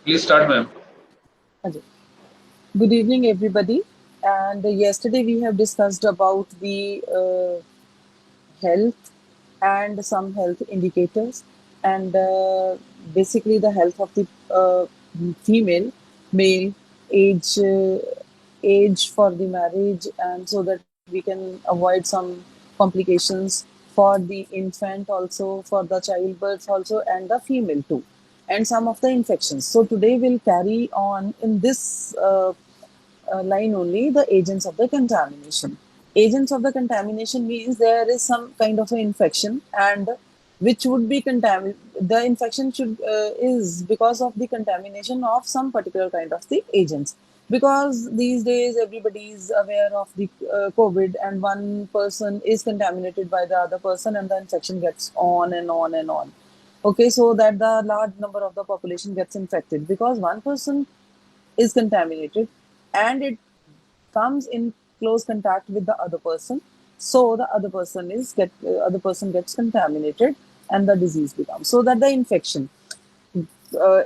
Please start, ma'am. Okay. Good evening, everybody. And yesterday we have discussed about the health and some health indicators, and basically the health of the female, male, age, age for the marriage, and so that we can avoid some complications for the infant also, for the childbirth also, and the female too, and some of the infections. So today we'll carry on in this line only the agents of the contamination. Agents of the contamination means there is some kind of an infection and which would be contaminated. The infection should is because of the contamination of some particular kind of the agents. Because these days everybody is aware of the COVID, and one person is contaminated by the other person, and the infection gets on and on and on. Okay, so that the large number of the population gets infected because one person is contaminated and it comes in close contact with the other person, so the other person gets contaminated and the disease becomes, so that the infection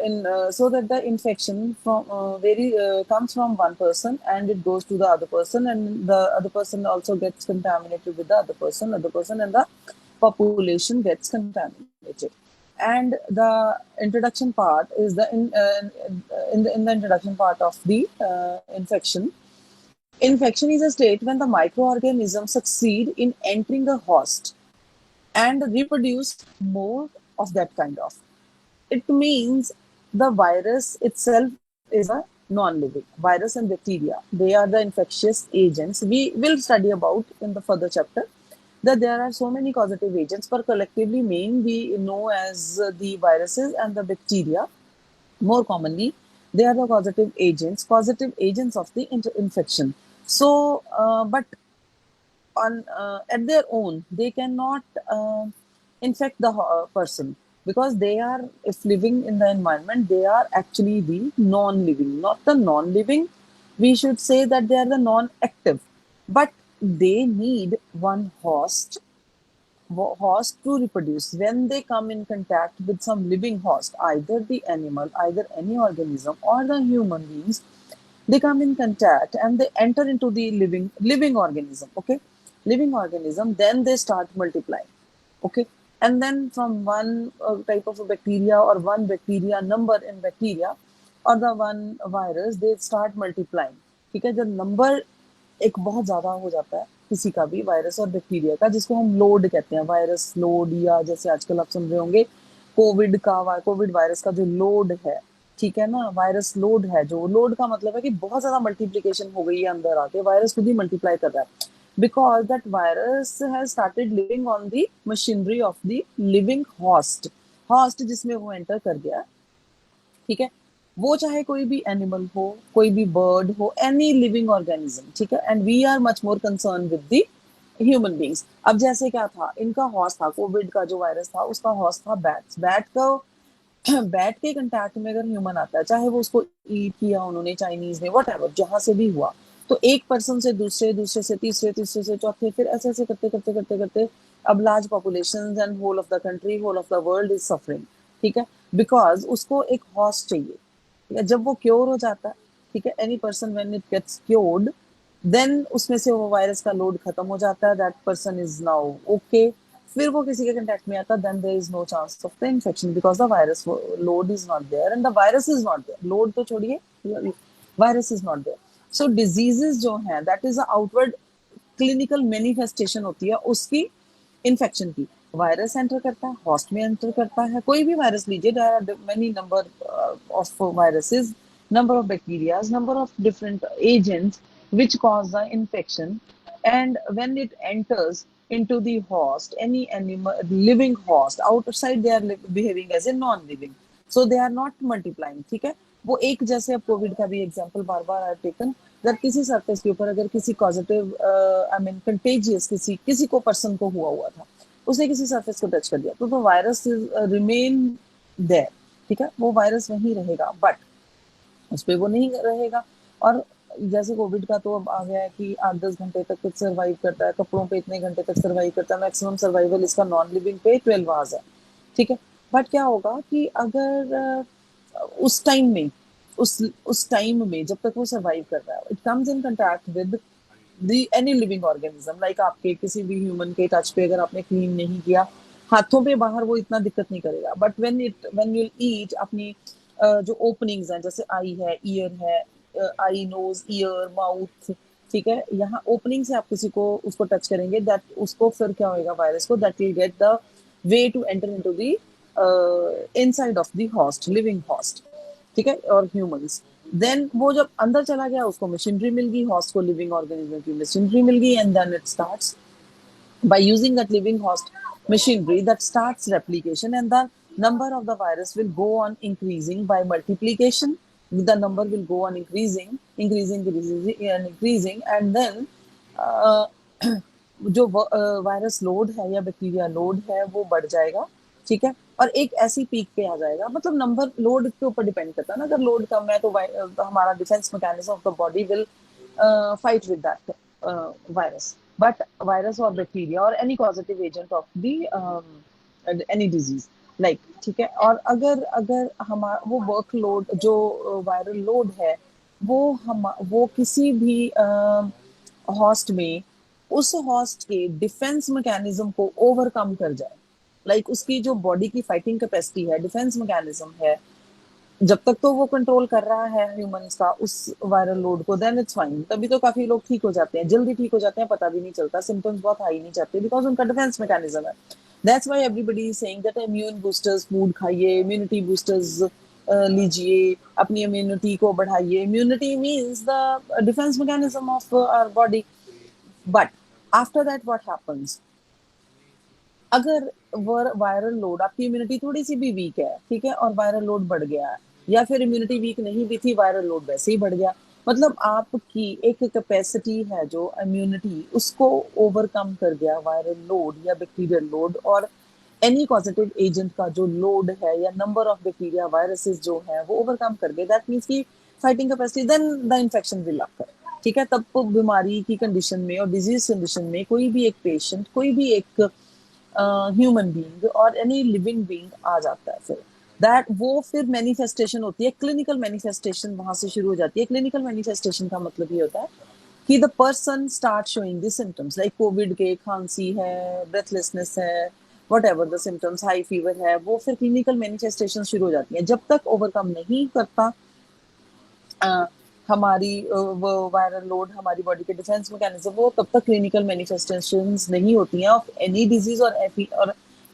in so that the infection from very comes from one person and it goes to the other person, and the other person also gets contaminated with the other person, and the population gets contaminated. And the introduction part is in the introduction part of the infection. Infection is a state when the microorganisms succeed in entering a host and reproduce more of that kind of. It means the virus itself is a non-living. Virus and bacteria, they are the infectious agents. We will study about in the further chapter that there are so many causative agents, but collectively main we know as the viruses and the bacteria. More commonly, they are the causative agents of the infection. So, but on at their own, they cannot infect the person, because they are, if living in the environment, they are actually the non-living, not the non-living. We should say that they are the non-active, but they need one host to reproduce. When they come in contact with some living host, either the animal, either any organism, or the human beings, they come in contact and they enter into the living organism. Okay, living organism, then they start multiplying. Okay, and then from one type of a bacteria or one bacteria number in bacteria or the one virus, they start multiplying. ठीक है, जब number एक बहुत ज्यादा हो जाता है किसी का भी वायरस और बैक्टीरिया का, जिसको हम लोड कहते हैं, वायरस लोड, या जैसे आजकल आप सुन रहे होंगे कोविड वायरस का जो लोड है, ठीक है ना, वायरस लोड है, जो लोड का मतलब है कि बहुत ज्यादा मल्टीप्लीकेशन हो गई है अंदर आके, वायरस खुद ही मल्टीप्लाई कर रहा है, because that virus has started living on the machinery of the living host जिसमें वो एंटर कर गया, ठीक है, वो चाहे कोई भी एनिमल हो, कोई भी बर्ड हो, एनी लिविंग ऑर्गेनिज्म, ठीक है, and we are much more concern with the human beings. अब जैसे क्या था, इनका हॉस्ट था, कोविड का जो वायरस था उसका हॉस्ट था बैट का. बैट के कंटैक्ट में अगर ह्यूमन आता है, चाहे वो उसको ईट किया उन्होंने चाइनीज में, वट एवर, जहां से भी हुआ, तो एक पर्सन से दूसरे, दूसरे से तीसरे, तीसरे से चौथे, फिर ऐसे ऐसे करते करते करते करते अब large population and whole of the country, whole of the world is suffering. ठीक है, बिकॉज उसको एक हॉस्ट चाहिए. जब वो क्योर हो जाता है, ठीक है, any person when it gets cured, then उसमें से वो वायरस का लोड खत्म हो जाता है, that person is now okay. फिर वो किसी के कंटेक्ट में आता है, then there is no chance of the infection, because the virus load is not there and the virus is not there. Load तो छोड़िए, virus is not there. So diseases जो है, that is outward clinical manifestation होती है उसकी, infection की. Virus enter करता है, हॉस्ट में एंटर करता है, कोई भी वायरस लीजिए, there are many number of viruses, number of bacteria, number of different agents which cause the infection. And when it enters into the host, any animal, living host, outside they are behaving as a non-living. So they are not multiplying. ठीक है, वो एक, जैसे अब Covid का भी example बार बार I taken, अगर किसी सरफेस के ऊपर अगर किसी पॉजिटिव आई मीन कंटेजियस किसी को पर्सन को हुआ था, उसने किसी सरफेस को टच कर दिया, तो वायरस रिमेन देयर. ठीक है, वो वायरस वहीं रहेगा, बट उस पर वो नहीं रहेगा. और जैसे कोविड का तो अब आ गया है कि 8-10 घंटे तक कुछ सर्वाइव करता है, कपड़ों पे इतने घंटे तक सर्वाइव करता है, मैक्सिमम सर्वाइवल इसका नॉन लिविंग पे 12 आवर्स है. ठीक है, बट क्या होगा कि अगर उस टाइम में उस टाइम में जब तक वो सरवाइव कर रहा है, it comes in contact with the any living organism, like आपके किसी भी ह्यूमन के टच पे अगर आपने क्लीन नहीं किया हाथों पे बाहर, वो इतना दिक्कत नहीं करेगा, बट व्हेन यू ईट अपनी जो ओपनिंग्स हैं, जैसे आई है, ईयर है, आई, नोज, ईयर, माउथ, ठीक है, यहाँ ओपनिंग से आप किसी को उसको टच करेंगे, दैट उसको फिर क्या होएगा, वायरस को, that will get the way to enter into the inside of the host, living host, ठीक है, और ह्यूमंस। देन वो जब अंदर चला गया, उसको मशीनरी मिल गई, हॉस्ट को लिविंग ऑर्गेनिज्म की मशीनरी मिल गई, and then it starts by using that living host machinery, that starts replication, and the number of the virus will go on increasing by multiplication. The number will go on increasing, and then uh, जो virus load है या bacteria load है वो बढ़ जाएगा, ठीक है, और एक ऐसी पीक पे आ जाएगा, मतलब नंबर लोड के ऊपर डिपेंड करता है ना, अगर लोड कम है तो हमारा defence mechanism of the body will fight with that virus. But virus or bacteria or any causative agent of the any disease, like, ठीक है, और अगर अगर हमारा वो वर्कलोड जो वायरल लोड है, वो किसी भी हॉस्ट में उस हॉस्ट के डिफेंस मैकेनिज्म को ओवरकम कर जाए, लाइक उसकी जो बॉडी की फाइटिंग कैपेसिटी है, डिफेंस मैकेनिज्म है, जब तक तो वो कंट्रोल कर रहा है ह्यूमंस का उस वायरल लोड को, देन इट्स फाइन, तभी तो काफी लोग ठीक हो जाते हैं, जल्दी ठीक हो जाते हैं, पता भी नहीं चलता, सिम्टम्स बहुत हाई नहीं जाते, बिकॉज उनका डिफेंस मैकेनिज्म है। That's why everybody is saying that immune boosters food खाइए, इम्यूनिटी बूस्टर्स लीजिए, अपनी इम्यूनिटी को बढ़ाइए, immunity means the defence mechanism of our body. But after that what happens, अगर वायरल लोड, आपकी इम्यूनिटी थोड़ी सी भी वीक है, ठीक है, और वायरल लोड बढ़ गया है, या फिर इम्यूनिटी वीक नहीं भी थी, वायरल लोड वैसे ही बढ़ गया, मतलब आपकी एक कैपेसिटी है जो इम्यूनिटी उसको ओवरकम कर गया, वायरल लोड या बैक्टीरियल लोड और एनी पॉजिटिव एजेंट का जो लोड है या नंबर ऑफ बैक्टीरिया वायरसेस जो है वो ओवरकम कर गए, दैट मीन्स की fighting capacity, then the infection will occur, ठीक है, तब तो बीमारी की कंडीशन में और डिजीज कंडीशन में कोई भी एक पेशेंट, कोई भी एक ह्यूमन बीइंग और एनी लिविंग बीइंग आ जाता है, फिर दैट वो फिर मैनिफेस्टेशन होती है, क्लिनिकल मैनिफेस्टेशन वहां से शुरू हो जाती है। क्लिनिकल मैनिफेस्टेशन का मतलब ये होता है कि the person start showing the symptoms, like Covid के खांसी है, ब्रेथलेसनेस है, whatever the symptoms, high fever है, वो फिर क्लिनिकल मैनिफेस्टेशन शुरू हो जाती है, जब तक ओवरकम नहीं करता हमारी वो वायरल लोड, हमारी बॉडी के डिफेंस मैकेनिज्म, वो तब तक क्लिनिकल मैनिफेस्टेशंस नहीं होती हैं ऑफ एनी डिजीज और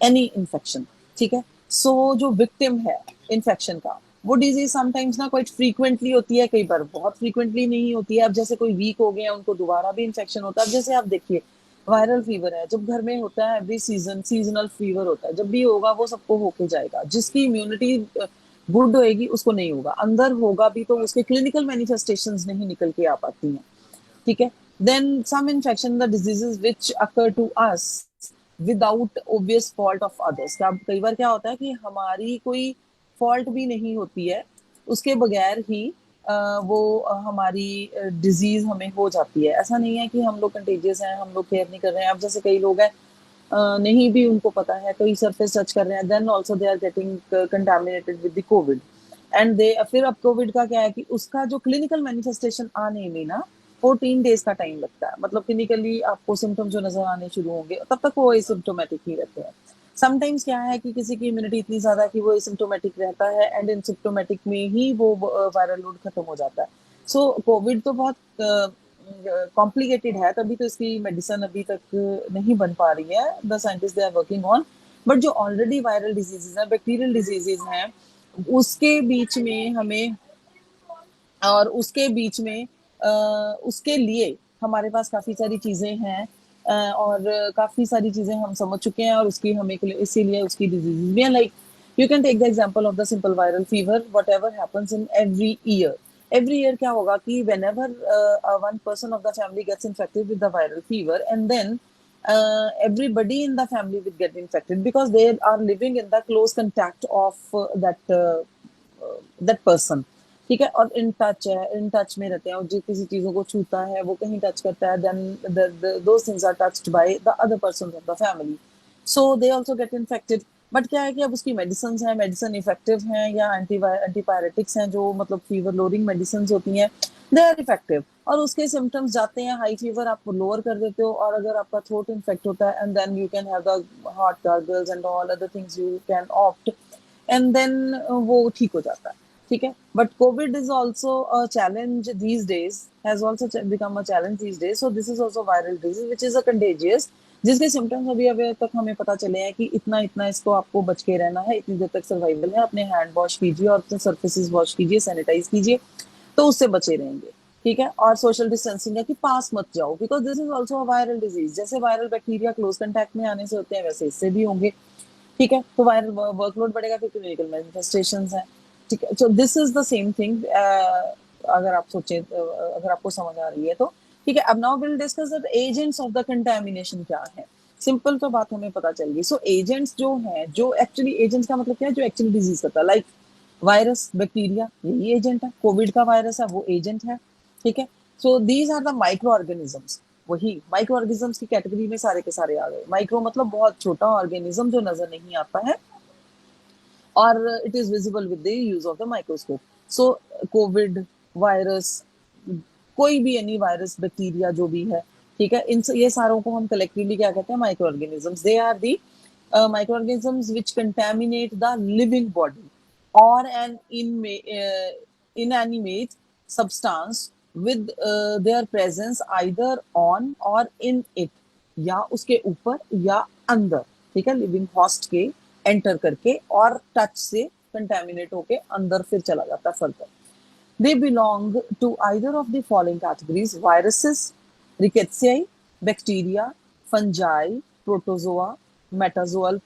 एनी इन्फेक्शन, ठीक है। सो जो विक्टिम है इन्फेक्शन का, वो डिजीज समटाइम्स ना क्वाइट फ्रीक्वेंटली होती है, कई बार बहुत फ्रीक्वेंटली नहीं होती है। अब जैसे कोई वीक हो गए हैं, उनको दोबारा भी इन्फेक्शन होता है। अब जैसे आप देखिए वायरल फीवर है, जब घर में होता है, एवरी सीजनल फीवर होता है, जब भी होगा वो सबको होके जाएगा, जिसकी इम्यूनिटी गुड होएगी उसको नहीं होगा, अंदर होगा भी तो उसके क्लिनिकल मैनिफेस्टेशंस नहीं निकल के आ पाती हैं, ठीक है। Then some infection, the diseases which occur to us without obvious fault of others, क्या कई बार क्या होता है कि हमारी कोई फॉल्ट भी नहीं होती है, उसके बगैर ही वो हमारी डिजीज हमें हो जाती है। ऐसा नहीं है कि हम लोग कंटेजियस हैं, हम लोग केयर नहीं कर रहे हैं। अब जैसे कई लोग हैं नहीं भी उनको पता है, कोई सरफेस टच कर रहे हैं, then also they are getting contaminated with the COVID, and they फिर अब कोविड का क्या है कि उसका जो क्लिनिकल मैनिफेस्टेशन आने में ना 14 डेज का टाइम लगता है, मतलब क्लिनिकली आपको सिम्टम जो नजर आने शुरू होंगे तब तक वो एसिम्टोमेटिक ही रहते हैं। समटाइम्स क्या है कि किसी की इम्यूनिटी इतनी ज्यादा कि वो एसिम्टोमेटिक रहता है, एंड एसिम्टोमेटिक में ही वो वायरल लोड खत्म हो जाता है। सो कोविड तो बहुत कॉम्प्लिकेटेड है, तभी तो इसकी मेडिसिन अभी तक नहीं बन पा रही है, the scientist they are working on. But जो ऑलरेडी वायरल डिजीजेज हैं, बैक्टीरियल डिजीजेज हैं, उसके बीच में हमें, और उसके बीच में उसके लिए हमारे पास काफी सारी चीजें हैं, और काफी सारी चीजें हम समझ चुके हैं, और उसकी हमें इसीलिए उसकी डिजीजेज भी है, like you can take the example of the simple viral fever, whatever happens in every year क्या होगा कि whenever one person of the family gets infected with the viral fever, and then everybody in the family will get infected because they are living in the close contact of that person, ठीक है, और in touch है, in touch में रहते हैं, और जो किसी चीजों को छूता है, वो कहीं टच करता है, then those things are touched by the other persons of the family, so they also get infected। But क्या है कि अब उसकी मेडिसिन हैं, मेडिसिन इफेक्टिव हैं, या एंटीपायरेटिक्स हैं जो मतलब फीवर लोअरिंग मेडिसिन होती हैं, दे आर इफेक्टिव, और उसके सिम्टम्स जाते हैं, हाई फीवर आप लोअर कर देते हो, और अगर आपका थ्रोट इन्फेक्ट होता है, and then you can have the hot gargles and all other things, you can opt, and then वो ठीक हो जाता है, ठीक है। But COVID is also a challenge these days, has also become a challenge these days, so this is also viral disease which is a contagious, जिसके symptoms अभी तक हमें पता चले हैं कि इतना इतना इसको आपको बच के रहना है, इतनी देर तक सर्वाइवल है, अपने हैंड वॉश कीजिए और अपने सर्फेसिस वॉश कीजिए, सैनिटाइज कीजिए, तो उससे बचे रहेंगे, ठीक है। और सोशल डिस्टेंसिंग है कि पास मत जाओ, because this is also a viral disease, जैसे वायरल बैक्टीरिया क्लोज कंटैक्ट में आने से होते हैं वैसे इससे भी होंगे, ठीक है। तो वायरल वर्कलोड बढ़ेगा, फिर क्लिनिकल मैनिफेस्टेशंस हैं, ठीक है। So this is the same thing, अगर आप सोचें, अगर आपको समझ आ रही है तो, ठीक है। अब now will discuss the agents of the contamination क्या है। सिंपल तो बात हमें पता चल गई। सो एजेंट्स जो हैं, जो एक्चुअली एजेंट्स का मतलब क्या है, जो एक्चुअली डिजीज करता है, लाइक वायरस, बैक्टीरिया, यही एजेंट है। कोविड का वायरस है, वो एजेंट है, ठीक है। So these are the microorganisms, वही माइक्रो ऑर्गेनिजम्स की कैटेगरी में सारे के सारे आ गए। माइक्रो मतलब बहुत छोटा ऑर्गेनिज्म जो नजर नहीं आता है, और it is visible with the use of the microscope. So Covid virus, कोई भी एनी वायरस, बैक्टीरिया, जो भी है, ठीक है, इन ये सारों को हम कलेक्टिवली क्या कहते हैं, microorganisms. They are the microorganisms which contaminate the living body or an inanimate substance with their presence either on or in it, या उसके ऊपर या अंदर, ठीक है, लिविंग हॉस्ट के एंटर करके और टच से कंटेमिनेट होके अंदर फिर चला जाता है further. They belong to either of the following categories: viruses, rickettsiae, bacteria, fungi, protozoa, metazoal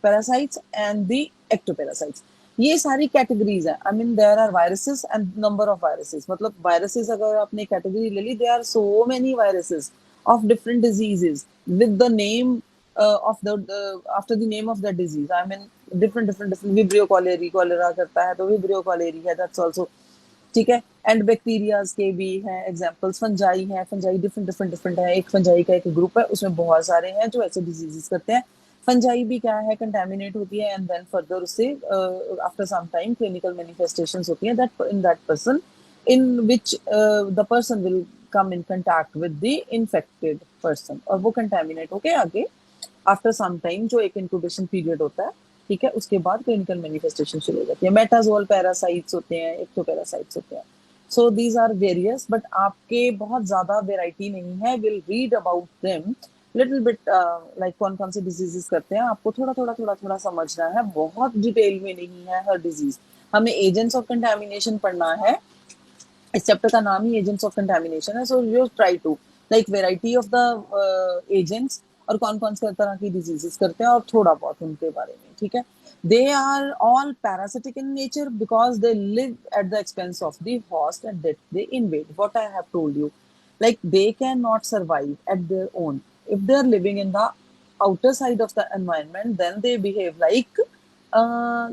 parasites, and the ectoparasites. ये सारी कैटेगरीज है। I mean there are viruses and number of viruses, मतलब वायरसेस अगर आपने कैटेगरी ले ली, there are so many viruses of different diseases with the name of the after the name of the disease. I mean different vibrio cholerae, cholera करता है तो vibrio cholerae है, that's also, ठीक है। एंड बैक्टीरियाज के भी हैं examples, fungi हैं, फंजाई डिफरेंट है, एक फंजाई का एक ग्रुप है, उसमें बहुत सारे हैं जो ऐसे डिजीजेस करते हैं। फंजाई भी क्या है, कंटेमिनेट होती है, एंड देन फर्दर उससे after some time clinical manifestations होती हैं, that in that person in which the person will come in contact with the infected person, और वो कंटेमिनेट होके आगे आफ्टर सम टाइम, जो एक इंक्यूबेशन पीरियड होता है, ठीक है, उसके बाद क्लिनिकल मैनिफेस्टेशन शुरू हो जाती है। मेटाजोल पैरासाइट्स होते हैं, एक्टोपैरासाइट्स होते हैं। So these are various, but आपके बहुत ज्यादा वेराइटी नहीं है। Will read about them little bit, like कौन कौन से डिजीजेस करते हैं, आपको थोड़ा समझना है, बहुत डिटेल में नहीं है हर डिजीज। हमें एजेंट्स ऑफ कंटेमिनेशन पढ़ना है, इस चैप्टर का नाम ही एजेंट्स ऑफ कंटेमिनेशन है। So you try to like variety of the agents, और कौन कौन से तरह की डिजीजेस करते हैं, और थोड़ा बहुत उनके बारे में, ठीक है। They are all parasitic in nature because they live at the expense of the host and that they invade, what I have told you, like they cannot survive at their own. If they are living in the outer side of the environment, then they behave like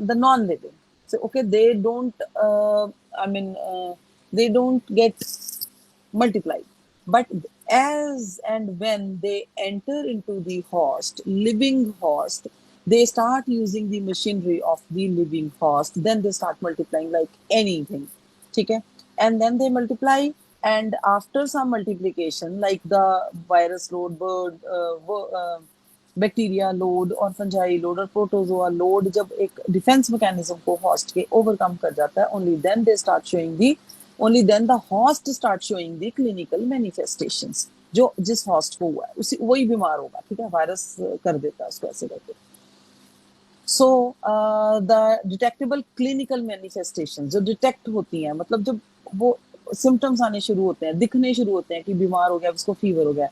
the non-living. So okay, they don't I mean they don't get multiplied, but as and when they enter into the host, living host, they start using the machinery of the living host, then they start multiplying like anything, okay, and then they multiply, and after some multiplication, like the virus load, bacteria load और fungi load और protozoa load जब एक defence mechanism को host के overcome कर जाता है, only then they start showing the only then the host start showing the clinical manifestations. जो जिस होस्ट को हुआ है उसी वही बीमार होगा, ठीक है, वायरस कर देता है उसको ऐसे करके। So the detectable clinical manifestation जो डिटेक्ट होती हैं, मतलब जब वो सिम्टम्स आने शुरू होते हैं, दिखने शुरू होते हैं कि बीमार हो गया, उसको फीवर हो गया,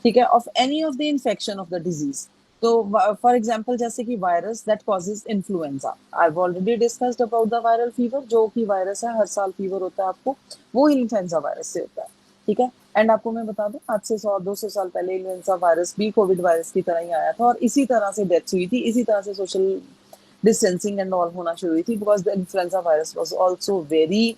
ठीक है, of any of the infection of the disease. तो फॉर एग्जाम्पल जैसे कि virus that causes influenza, I have already discussed about the viral fever, जो कि वायरस है, हर साल फीवर होता है आपको, वो इन्फ्लुएंजा वायरस से होता है, ठीक है। एंड आपको मैं बता दूं, आज से 100-200 साल पहले इन्फ्लुएंजा वायरस भी कोविड वायरस की तरह ही आया था, और इसी तरह से डेथ हुई थी, इसी तरह से सोशल डिस्टेंसिंग एंड ऑल होना शुरू हुई थी, because the influenza virus was also very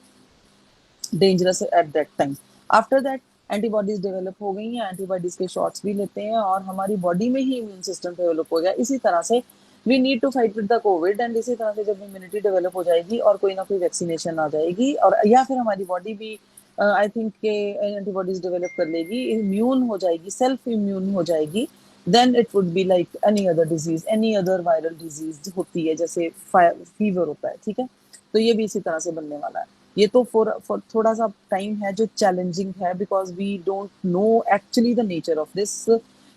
dangerous at that time. After that antibodies develop हो गई हैं, एंटीबॉडीज के शॉट्स भी लेते हैं, और हमारी बॉडी में ही इम्यून सिस्टम डेवलप हो गया। इसी तरह से we need to fight with the COVID. एंड इसी तरह से जब इम्यूनिटी डेवलप हो जाएगी और कोई ना कोई वैक्सीनेशन आ जाएगी, और या फिर हमारी बॉडी भी आई थिंक के एंटीबॉडीज डेवलप कर लेगी, इम्यून हो जाएगी, सेल्फ इम्यून हो जाएगी, then it would be like any other disease, any other viral disease होती है, जैसे फीवर होता है, ठीक है। तो ये भी इसी तरह से बनने वाला है। ये तो फॉर थोड़ा सा टाइम है जो चैलेंजिंग है, because we don't know actually the nature of this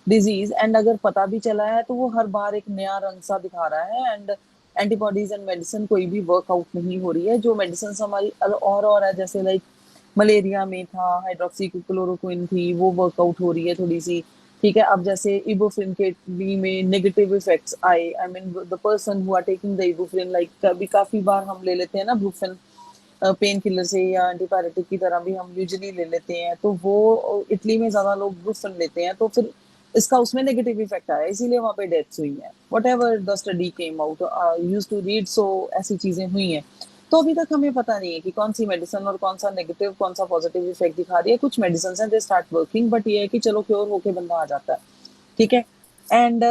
disease. And अगर पता भी चला है तो वो हर बार एक नया रंग सा दिखा रहा है। एंड एंटीबॉडीज एंड मेडिसिन कोई भी वर्कआउट नहीं हो रही है। जो मेडिसिन हमारी और है, जैसे लाइक मलेरिया में था हाइड्रोक्सी क्लोरोक्विन थी, वो वर्कआउट हो रही है थोड़ी सी, ठीक है। अब जैसे इबुप्रोफेन के भी में नेगेटिव इफेक्ट्स आए, I mean the person who are taking the ibuprofen, like कभी काफी बार हम ले लेते हैं ना ब्रूफेन पेन किलर से या एंटीबायोटिक की तरह भी हम यूजुअली ले लेते हैं, तो वो इटली में ज्यादा लोग ब्रूफेन लेते हैं, तो फिर इसका उसमें नेगेटिव इफेक्ट आया, इसीलिए वहां पे डेथ्स हुई है। Whatever the study came out, use to read, so ऐसी चीजें हुई हैं। तो अभी तक हमें पता नहीं है कि कौन सी मेडिसिन और कौन सा नेगेटिव कौन सा पॉजिटिव इफेक्ट दिखा रही है। कुछ मेडिसिन है दे स्टार्ट वर्किंग, बट ये है कि चलो क्योर होके बंदा आ जाता है, ठीक है। And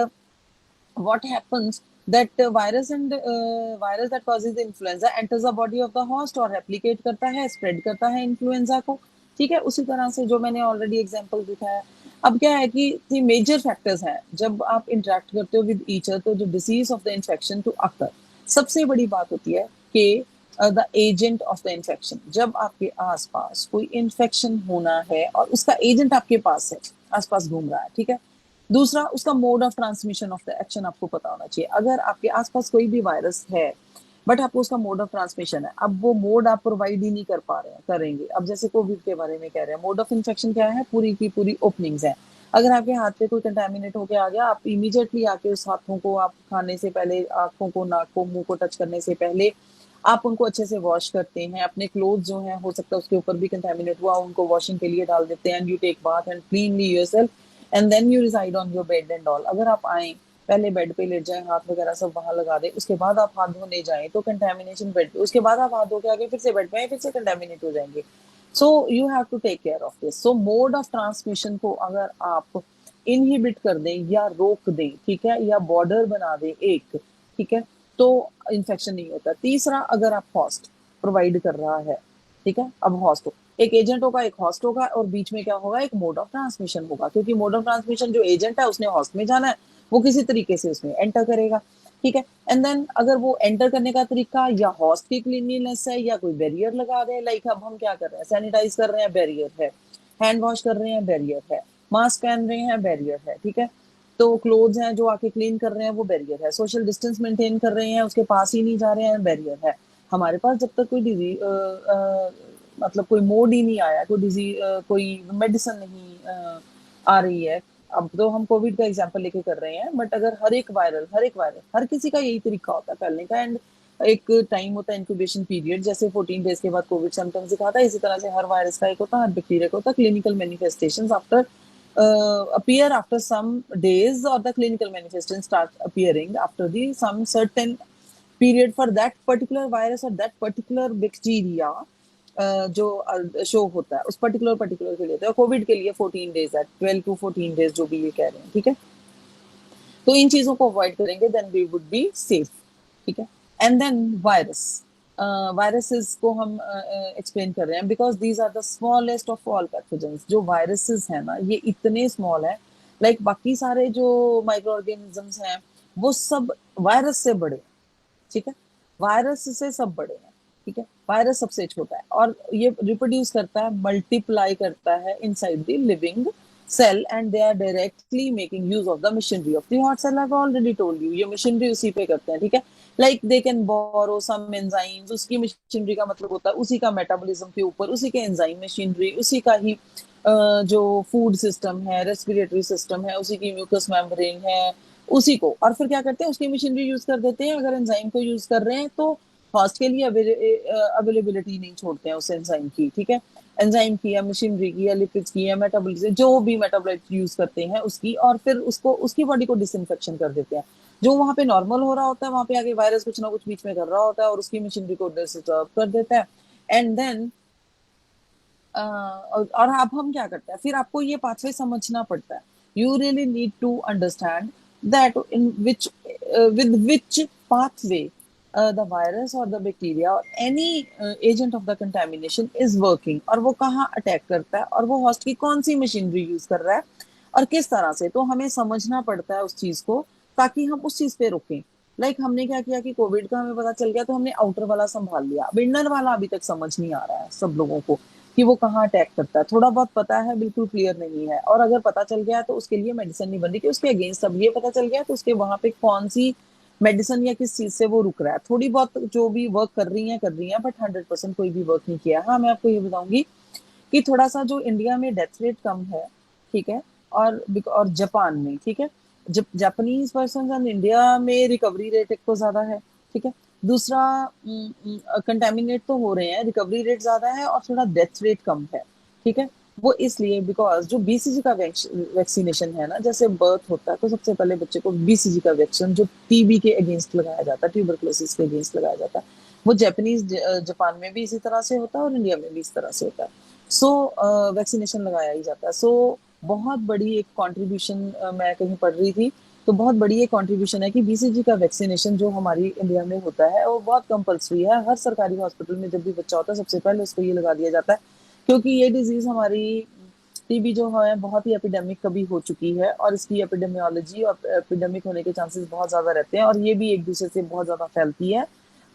what happens that virus that causes the influenza enters the body of the host और replicate करता है, spread करता है इन्फ्लुएंजा को, ठीक है। उसी तरह से जो मैंने ऑलरेडी एग्जांपल दिखाया। अब क्या है कि मेजर फैक्टर्स हैं जब आप इंटरेक्ट करते हो विद ईच अदर, तो जो disease of the infection to occur, सबसे बड़ी बात होती है कि the agent of the infection. जब आपके आसपास कोई इन्फेक्शन होना है और उसका एजेंट आपके पास है, आसपास घूम रहा है, ठीक है। दूसरा, उसका mode of transmission of the action आपको पता होना चाहिए। अगर आपके आसपास कोई भी वायरस है बट आपको उसका मोड ऑफ ट्रांसमिशन है, अब वो मोड आप प्रोवाइड ही नहीं कर पा रहे हैं, करेंगे। अब जैसे कोविड के बारे में कह रहे हैं, मोड ऑफ इन्फेक्शन क्या है, पूरी की पूरी ओपनिंग्स है। अगर आपके हाथ पे कोई कंटेमिनेट होके आ गया, आप इमीडिएटली आके उस हाथों को, आप खाने से पहले आंखों को, नाक को, मुंह को टच करने से पहले आप उनको अच्छे से वॉश करते हैं। अपने क्लोथ जो है, हो सकता है उसके ऊपर भी कंटेमिनेट हुआ, उनको वॉशिंग के लिए डाल देते हैं। And you take bath and cleanly yourself and then you reside on your bed and all. अगर आप आए, पहले बेड पे लेट जाए, हाथ वगैरह सब वहां लगा दे, उसके बाद आप हाथ धोने जाएं तो कंटेमिनेशन बेड पे, उसके बाद आप हाथ धो के आगे फिर से बेड पे आए, फिर से कंटेमिनेट हो जाएंगे। So you have to take care of this. So mode of transmission को अगर आप इनहिबिट कर दें या रोक दें, ठीक है, या बॉर्डर बना दें एक, ठीक है, तो इन्फेक्शन नहीं होता। तीसरा, अगर आप हॉस्ट प्रोवाइड कर रहा है, ठीक है, अब हॉस्ट, एक एजेंट होगा, एक हॉस्ट होगा, और बीच में क्या होगा, एक मोड ऑफ ट्रांसमिशन होगा, क्योंकि मोड ऑफ ट्रांसमिशन जो एजेंट है उसने हॉस्ट में जाना है, वो किसी तरीके से उसमें एंटर करेगा, ठीक है। एंड देन अगर वो एंटर करने का तरीका या हॉस्ट की क्लीनलीनेस है या कोई बैरियर लगा रहे हैं, लाइक अब हम क्या कर रहे हैं, सैनिटाइज कर रहे हैं, बैरियर है, हैंड वॉश कर रहे हैं, बैरियर है, मास्क पहन रहे हैं, बैरियर है, ठीक है। तो क्लोथ्स हैं जो आके क्लीन कर रहे हैं, वो बैरियर है। सोशल डिस्टेंस मेंटेन कर रहे हैं, उसके पास ही नहीं जा रहे हैं, बैरियर है। हमारे पास जब तक कोई डिजीज, मतलब कोई मोड ही नहीं आया, कोई डिजीज, कोई मेडिसिन नहीं आ रही है। अब तो हम कोविड का एग्जांपल लेके कर रहे हैं, बट अगर हर एक वायरल हर किसी का यही तरीका होता है फैलने का। एंड एक टाइम होता है इंक्यूबेशन पीरियड, जैसे 14 डेज के बाद कोविड सिम्टम्स दिखाता है, इसी तरह से हर वायरस का एक होता है, हर बैक्टीरिया का होता है clinical manifestations after appear after some days, or the clinical manifestation starts appearing after the some certain period for that particular virus or that particular bacteria, जो शो होता है उस पर्टिकुलर के लिए होता है। कोविड के लिए 14 डेज है, 12 टू 14 डेज जो भी ये कह रहे हैं, ठीक है। तो इन चीजों को अवॉइड करेंगे, then we would be safe, ठीक है। एंड देन वायरस, वायरसेस को हम एक्सप्लेन कर रहे हैं, because these are the smallest of all pathogens. जो वायरसेस हैं ना, ये इतने स्मॉल है, लाइक बाकी सारे जो माइक्रो ऑर्गेनिजम्स हैं वो सब वायरस से बड़े, ठीक है, वायरस से सब बड़े हैं, ठीक है। वायरस सबसे छोटा है और ये रिप्रोड्यूस करता है, मल्टीप्लाई करता है inside the living cell, and they are directly making use of the machinery of the host cell. I already told you, ये मशीनरी उसी पे करते हैं, ठीक है। Like they can borrow some enzymes, उसकी मशीनरी का मतलब होता है उसी का मेटाबॉलिज्म के ऊपर, उसी के एंजाइम मशीनरी, उसी का ही जो फूड सिस्टम है, रेस्पिरेटरी सिस्टम है, उसी की म्यूकस मेम्ब्रेन है, उसी को, और फिर क्या करते हैं, उसकी मशीनरी यूज कर देते हैं। अगर एंजाइम को यूज कर रहे हैं तो हॉस्ट के लिए अवेलेबिलिटी नहीं छोड़ते हैं उस एंजाइम की, ठीक है। एंजाइम की या मशीनरी की या लिपिड्स की या मेटाबॉलिज्म, जो भी मेटाबॉलाइट यूज करते हैं उसकी, और फिर उसको, उसकी बॉडी को डिसइंफेक्शन कर देते हैं। जो वहां पे नॉर्मल हो रहा होता है, वहां पे आगे वायरस कुछ ना कुछ बीच में कर रहा होता है और उसकी मशीनरी को डिस्टर्ब कर देता है। एंड देन और अब हम क्या करते हैं, फिर आपको ये पाथवे समझना पड़ता है। You really need to understand that in which with which pathway the virus or the bacteria or any agent of the contamination is working, और वो कहाँ अटैक करता है और वो होस्ट की कौन सी मशीनरी यूज कर रहा है और किस तरह से। तो हमें समझना पड़ता है उस चीज को ताकि हम उस चीज पे रुकें। हमने क्या किया कि कोविड का हमें पता चल गया तो हमने आउटर वाला संभाल लिया, अब इनर वाला अभी तक समझ नहीं आ रहा है सब लोगों को कि वो कहाँ अटैक करता है। थोड़ा बहुत पता है, बिल्कुल क्लियर नहीं है। और अगर पता चल गया तो उसके लिए मेडिसिन नहीं बन रही कि उसके अगेंस्ट, अब ये पता चल गया तो उसके वहां पे कौन सी मेडिसिन या किस चीज से वो रुक रहा है। थोड़ी बहुत जो भी वर्क कर रही है, बट 100% कोई भी वर्क नहीं किया। हाँ, मैं आपको ये बताऊंगी कि थोड़ा सा जो इंडिया में डेथ रेट कम है, ठीक है, और जापान में, ठीक है, जब जापानीज पर्सन एंड इंडिया में रिकवरी रेट एक तो ज्यादा है, ठीक है। दूसरा, कंटेमिनेट तो हो रहे हैं, रिकवरी रेट ज्यादा है और थोड़ा डेथ रेट कम है, ठीक है। वो इसलिए बिकॉज जो बीसीजी का वैक्सीनेशन है ना, जैसे बर्थ होता है तो सबसे पहले बच्चे को बीसीजी का वैक्सीन जो टीबी के अगेंस्ट लगाया जाता है, ट्यूबरकुलोसिस के अगेंस्ट लगाया जाता है, वो जापानीज जापान में भी इसी तरह से होता है और इंडिया में भी इस तरह से होता है। सो वैक्सीनेशन लगाया ही जाता है। सो बहुत बड़ी एक कंट्रीब्यूशन, मैं कहीं पढ़ रही थी तो बहुत बड़ी एक कंट्रीब्यूशन है कि बीसीजी का वैक्सीनेशन जो हमारी इंडिया में होता है वो बहुत कंपलसरी है। हर सरकारी हॉस्पिटल में जब भी बच्चा होता है सबसे पहले उसको ये लगा दिया जाता है, क्योंकि ये डिजीज हमारी टीबी जो है बहुत ही एपिडेमिक कभी हो चुकी है और इसकी एपिडेमियोलॉजी और एपिडेमिक होने के चांसेस बहुत ज्यादा रहते हैं और ये भी एक दूसरे से बहुत ज्यादा फैलती है।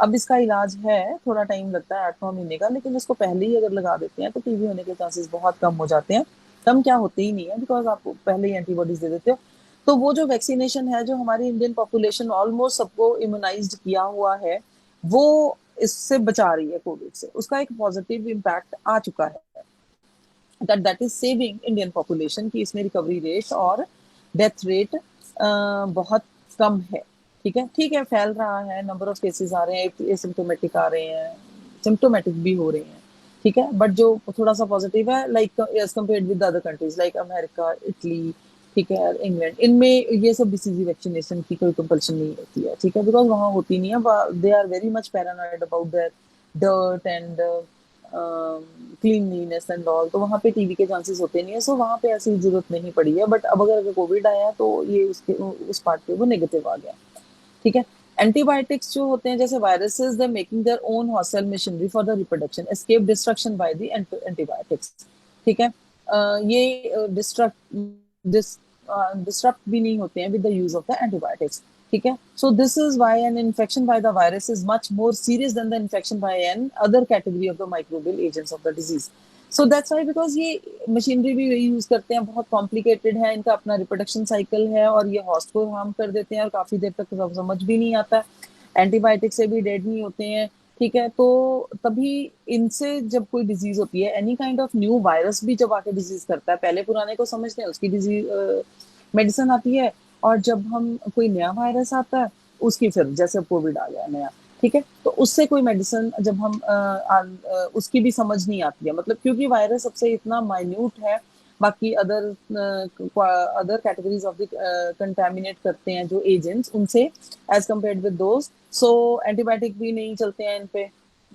अब इसका इलाज है, थोड़ा टाइम लगता है, 8-9 महीने का, लेकिन इसको पहले ही अगर लगा देते हैं तो टीबी होने के चांसेस बहुत कम हो जाते हैं। कम क्या, होते ही नहीं है, बिकॉज आप पहले ही एंटीबॉडीज दे देते हो। तो वो जो वैक्सीनेशन है जो हमारी इंडियन पॉपुलेशन ऑलमोस्ट सबको इम्यूनाइज्ड किया हुआ है, वो इससे बचा रही है कोविड से। उसका एक पॉजिटिव इम्पैक्ट आ चुका है, that is saving Indian population, की इसमें रिकवरी रेट और डेथ रेट बहुत कम है। ठीक है, ठीक है, फैल रहा है, नंबर ऑफ केसेस आ रहे हैं, एसिम्टोमेटिक आ रहे हैं, सिम्टोमेटिक भी हो रहे हैं, ठीक है। बट जो थोड़ा सा पॉजिटिव है, like as compared with other countries like America, Italy, ठीक है, इंग्लैंड, इनमें ये सब बीसीजी वैक्सीनेशन की कोई कंपल्शन नहीं होती है, ठीक है, बिकॉज वहां होती नहीं है। They are very much paranoid about their dirt and cleanliness and all, तो वहां पे टीबी के चांसेस होते नहीं है। सो वहां पे ऐसी जरूरत नहीं पड़ी है। बट अब अगर कोविड आया तो ये उसके उस पार्ट पे वो नेगेटिव आ गया, ठीक है। एंटीबायोटिक्स जो होते हैं, जैसे viruses, they making their own hostel machinery for the reproduction, escape destruction by the antibiotics, ठीक है। ये डिस्टरप्ट भी नहीं होते हैं with the use of the antibiotics, ठीक है। So this is why an infection by the virus is much more serious than the infection by an other category of the microbial agents of the disease. So that's why, because ये machinery भी use करते हैं, बहुत complicated है, इनका अपना reproduction cycle है और ये हॉस्ट को हार्म कर देते हैं और काफी देर तक समझ भी नहीं आता। एंटीबायोटिक से भी डेड नहीं होते हैं, ठीक है। तो तभी इनसे जब कोई डिजीज होती है, any kind of new virus भी जब आके डिजीज करता है, पहले पुराने को समझते हैं, उसकी डिजीज मेडिसिन आती है, और जब हम कोई नया वायरस आता है उसकी, फिर जैसे कोविड आ गया नया, ठीक है, तो उससे कोई मेडिसिन जब हम उसकी भी समझ नहीं आती है, मतलब क्योंकि वायरस सबसे इतना माइन्यूट है, बाकी other other categories of the contaminate करते हैं जो एजेंट्स उनसे, as compared with those. So antibiotic भी नहीं चलते हैं इन पे,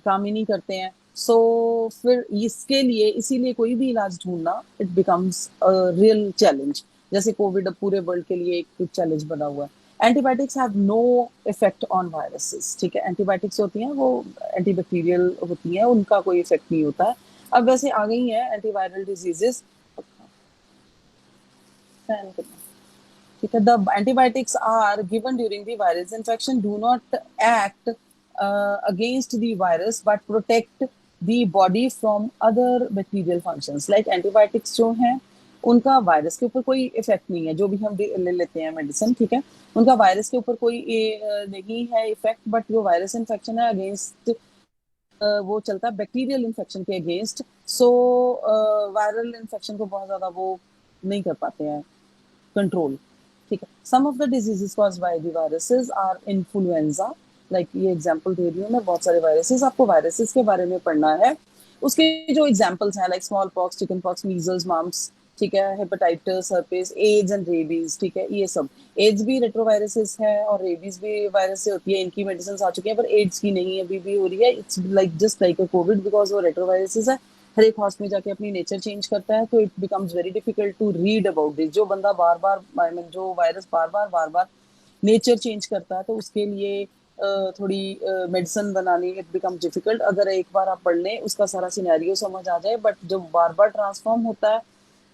काम ही नहीं करते हैं। सो फिर इसके लिए, इसीलिए कोई भी इलाज ढूंढना, इट बिकम्स रियल चैलेंज। जैसे कोविड अब पूरे वर्ल्ड के लिए एक चैलेंज बना हुआ है। Antibiotics have no effect on viruses, ठीक है, एंटीबायोटिक्स होती हैं वो एंटीबैक्टीरियल होती हैं, उनका कोई इफेक्ट नहीं होता है। अब वैसे आ गई है एंटीवायरल डिजीजेस, ठीक है, the antibiotics are given during the virus infection do not act against the virus but protect the body from other bacterial functions. Like antibiotics जो हैं उनका वायरस के ऊपर कोई इफेक्ट नहीं है, जो भी हम ले लेते हैं मेडिसिन, ठीक है, उनका वायरस के ऊपर कोई नहीं है इफेक्ट, बट जो वायरस इन्फेक्शन है अगेंस्ट वो चलता है बैक्टीरियल इन्फेक्शन के अगेंस्ट। सो वायरल इन्फेक्शन को बहुत ज्यादा वो नहीं कर पाते हैं कंट्रोल, ठीक है। Some of the diseases caused by the viruses are influenza, like ये एग्जांपल दे रही हूँ मैं, बहुत सारे वायरसेस, आपको वायरसेस के बारे में पढ़ना है। उसके जो एग्जांपल्स हैं, like small pox, chicken pox, measles, mumps, ठीक है, hepatitis, herpes, AIDS and rabies, ठीक है, ये सब। एड्स भी रेट्रोवायरसेस है और रेबीज भी वायरस से होती है, इनकी मेडिसिन आ चुकी है, पर एड्स की नहीं अभी भी हो रही है। It's like just like a Covid, because वो रेट्रोवायरसेस है, हर एक हॉस्ट में जाके अपनी नेचर चेंज करता है, तो it becomes very difficult to read about this. जो बंदा बार बार, आई मीन जो वायरस बार बार नेचर चेंज करता है, तो उसके लिए थोड़ी मेडिसिन बनानी इट बिकम्स डिफिकल्ट। अगर एक बार आप पढ़ लें, उसका सारा सिनेरियो समझ आ जाए, बट जब बार बार ट्रांसफॉर्म होता है,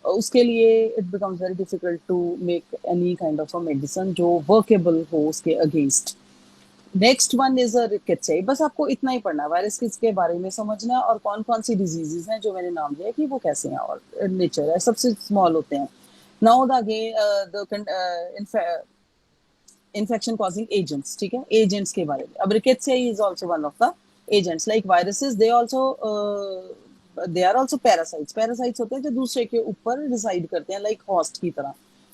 उसके लिए it becomes very difficult to make any kind of a medicine जो वर्केबल हो उसके अगेंस्ट। Next one is a rickets. बस आपको इतना ही पढ़ना है, वायरस के बारे में समझना, और कौन कौन सी डिजीजेज हैं जो मैंने नाम दिया कि वो कैसे हैं और नेचर है, सबसे स्मॉल होते हैं। Now the again infection causing agents, ठीक है, एजेंट्स के बारे में। अब rickettsia is also one of the agents like viruses, they are also parasites. Parasites होते हैं जो दूसरे के ऊपर रिसाइड करते हैं, लाइक हॉस्ट की तरह।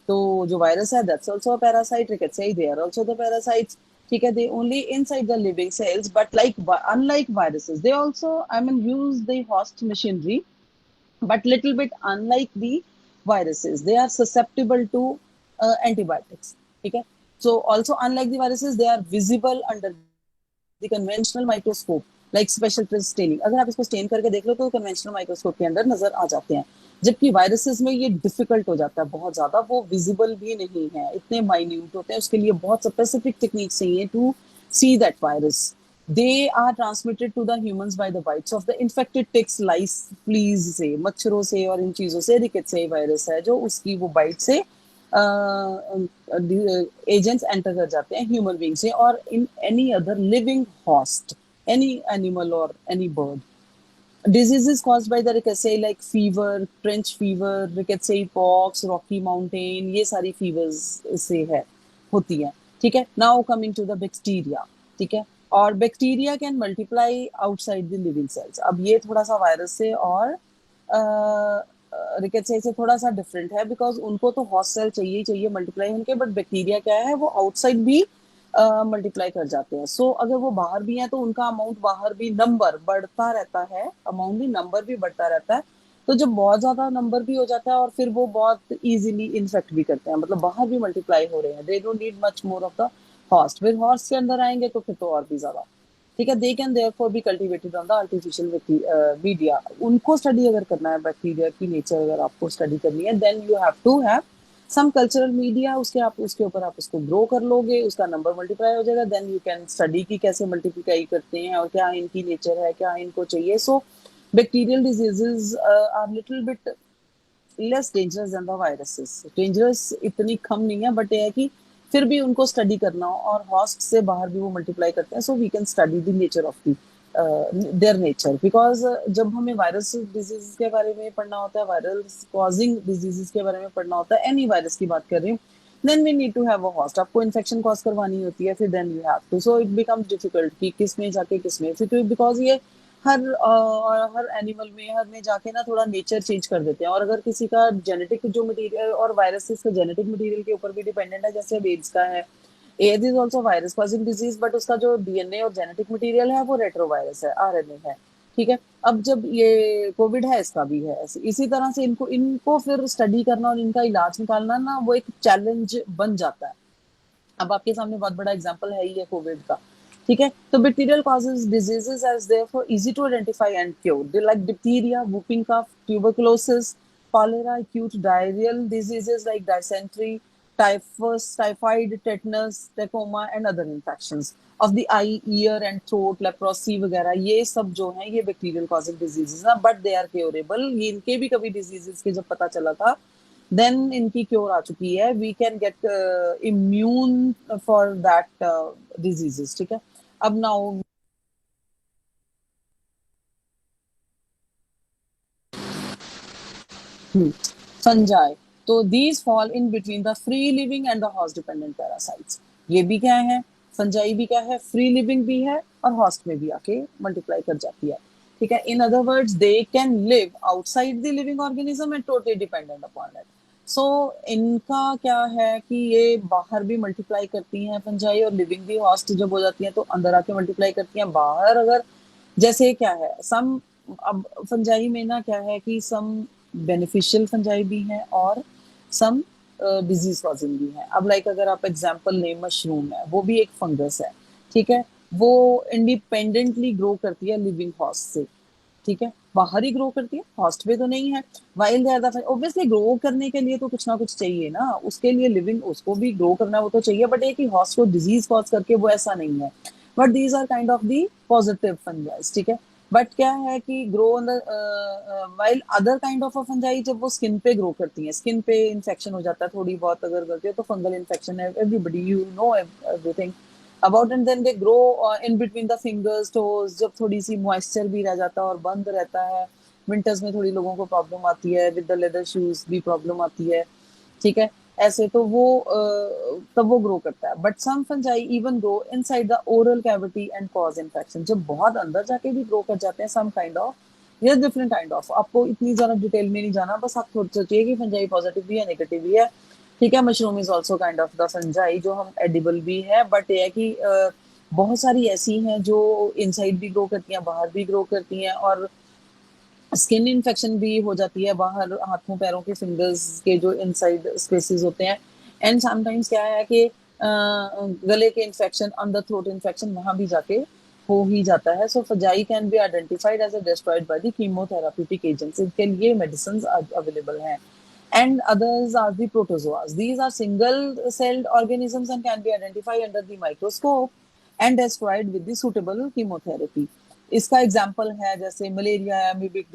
तो जो वायरस है that's also a parasite, rickettsia they are also the parasites, ठीक है। They only inside the living cells, but like unlike viruses they also, I mean, use the host machinery, but little bit unlike the viruses, they are susceptible to antibiotics, okay. So also unlike the viruses, they are visible under the conventional microscope, like special staining। अगर आप इसको stand करके देख लो तो conventional microscope के अंदर नजर आ जाते हैं, जबकि वायरसेस में ये डिफिकल्ट हो जाता है बहुत ज्यादा, वो विजिबल भी नहीं है, इतने माइन्यूट होते हैं, उसके लिए बहुत स्पेसिफिक टेक्निक चाहिए to see that virus. they are transmitted to the humans by the bites of the infected ticks, lice, fleas से, मच्छरों से और इन चीजों से रिकेट्सिया वायरस है जो उसकी वो बाइट से एजेंट्स एंटर कर जाते हैं ह्यूमन बीइंग से और in any other living host, any animal और any bird. Diseases caused by the rickettsia like fever, trench fever, rickettsia pox, Rocky Mountain, ये सारी fevers से है, होती है, ठीक है। Now coming to the bacteria, ठीक है। और bacteria can multiply outside the living sales. अब ये थोड़ा सा वायरस से और रिकेट्सिया से थोड़ा सा डिफरेंट है, बिकॉज उनको तो हॉस्ट सेल चाहिए चाहिए मल्टीप्लाई होने के, बट बैक्टीरिया क्या है, वो आउटसाइड भी मल्टीप्लाई कर जाते हैं। सो अगर वो बाहर भी हैं तो उनका अमाउंट बाहर भी, नंबर बढ़ता रहता है, अमाउंट भी, नंबर भी बढ़ता रहता है। तो जब बहुत ज्यादा नंबर भी हो जाता है और फिर वो बहुत इजीली इन्फेक्ट भी करते हैं, मतलब बाहर भी मल्टीप्लाई हो रहे हैं, they don't need much more of the host. फिर हॉस्ट के अंदर आएंगे तो फिर तो और भी ज्यादा, ठीक है। They can therefore be cultivated on the artificial media. उनको स्टडी अगर करना है, बैक्टीरिया की नेचर अगर आपको स्टडी करनी है, then you have to have some cultural media. उसके ऊपर आप उसको ग्रो कर लोगे, उसका नंबर मल्टीप्लाई हो जाएगा, देन यू कैन स्टडी की कैसे मल्टीप्लाई करते हैं और क्या इनकी नेचर है, क्या इनको चाहिए। So bacterial diseases are little bit less dangerous than the viruses. Dangerous इतनी कम नहीं है, बट ये है कि फिर भी उनको स्टडी करना हो, और हॉस्ट से बाहर भी वो मल्टीप्लाई करते हैं, so we can study the nature of the their nature. Because जब हमें वायरस डिजीज के बारे में पढ़ना होता है, वायरल कॉजिंग डिजीजेस के बारे में पढ़ना होता है, एनी वायरस की बात कर रही हूँ, then we need to have a host. आपको इन्फेक्शन कॉज करवानी होती है, फिर then you have to, so it becomes difficult कि किस में जाके किस में, फिर बिकॉज ये हर एनिमल में, हर में जाके ना थोड़ा नेचर चेंज कर देते हैं। और अगर किसी का जेनेटिक जो मटेरियल, और वायरसेस का जेनेटिक मटेरियल के ऊपर भी डिपेंडेंट है, जैसे अब एड्स का है, AIDS is also virus causing disease, but उसका जो डीएनए और जेनेटिक मटेरियल है वो रेट्रोवायरस है, आरएनए है, ठीक है। अब जब ये कोविड है, इसका भी है इसी तरह से, इनको इनको फिर स्टडी करना और इनका इलाज निकालना ना, वो एक चैलेंज बन जाता है। अब आपके सामने बहुत बड़ा एग्जाम्पल है ही है कोविड का, ठीक है। तो bacterial causes diseases are therefore easy to identify and cure, they like diphtheria, whooping cough, tuberculosis, cholera, acute diarrheal diseases like dysentery, typhus, typhoid, tetanus, trachoma and other infections of the eye, ear and throat, leprosy वगैरह, ये सब जो है ये bacterial causing diseases हैं, but they are curable. ये इनके भी कभी डिजीजेस के जब पता चला था, देन इनकी क्योर आ चुकी है, we can get immune for that diseases, ठीक है। अब नाउ फंजाई, तो these fall in between the free living and the host dependent parasites. ये भी क्या है, फंजाई भी क्या है, फ्री लिविंग भी है और हॉस्ट में भी आके मल्टीप्लाई कर जाती है, ठीक है। In other words, they can live outside the living organism and totally dependent upon it. So इनका क्या है कि ये बाहर भी मल्टीप्लाई करती हैं फंजाई, और लिविंग भी हॉस्ट जब हो जाती हैं तो अंदर आके मल्टीप्लाई करती हैं। बाहर अगर, जैसे क्या है, सम, अब फंजाई में ना क्या है कि सम बेनिफिशियल फंजाई भी हैं और सम डिजीज कॉजिंग भी हैं। अब लाइक अगर आप एग्जांपल लें, मशरूम है, वो भी एक फंगस है, ठीक है। वो इंडिपेंडेंटली ग्रो करती है लिविंग हॉस्ट से, ठीक है, बाहर ही ग्रो करती है, होस्ट पे तो नहीं है। While they are the obviously grow करने के लिए तो कुछ ना कुछ चाहिए ना, उसके लिए लिविंग उसको भी ग्रो करना वो तो चाहिए, बट एक ही होस्ट को डिजीज कॉज करके वो ऐसा नहीं है। But these are kind of the positive fungi, ठीक है। बट क्या है कि grow on the while other kind of fungi जब वो स्किन पे ग्रो करती है, स्किन पे इन्फेक्शन हो जाता है थोड़ी बहुत अगर करती है तो फंगल इन्फेक्शन है, everybody you know everything about, and then they grow in between the fingers toes, जब थोड़ी सी मॉइस्चर भी रह जाता है और बंद रहता है। विंटर्स में थोड़ी लोगों को प्रॉब्लम आती है, विद द लेदर शूज भी प्रॉब्लम आती है, ठीक है। ऐसे तो वो तब वो ग्रो करता है। But some fungi even grow inside the oral cavity and cause infection, जब बहुत अंदर जाके भी ग्रो कर जाते हैं सम काइंड ऑफ, ये डिफरेंट काइंड ऑफ, आपको इतनी ज्यादा डिटेल में नहीं जाना, बस आप थोड़ी सोचिए कि फंजाई पॉजिटिव भी है नेगेटिव भी है, ठीक है। Mushroom is also kind of the fungi जो हम एडिबल भी है, बट ये है कि बहुत सारी ऐसी हैं जो इनसाइड भी ग्रो करती हैं बाहर भी ग्रो करती हैं, और स्किन इन्फेक्शन भी हो जाती है बाहर हाथों पैरों के फिंगर्स के जो इनसाइड स्पेसेस होते हैं। एंड समटाइम्स क्या है कि गले के इन्फेक्शन, अंडर थ्रोट इन्फेक्शन वहां भी जाके हो ही जाता है। So fungi can be identified as a destroyed by the chemotherapeutic agents, इनके लिए मेडिसिन अवेलेबल हैं। And others are the protozoas. These are single-celled organisms and can be identified under the microscope and destroyed with the suitable chemotherapy. इसका example है जैसे malaria है, amoebic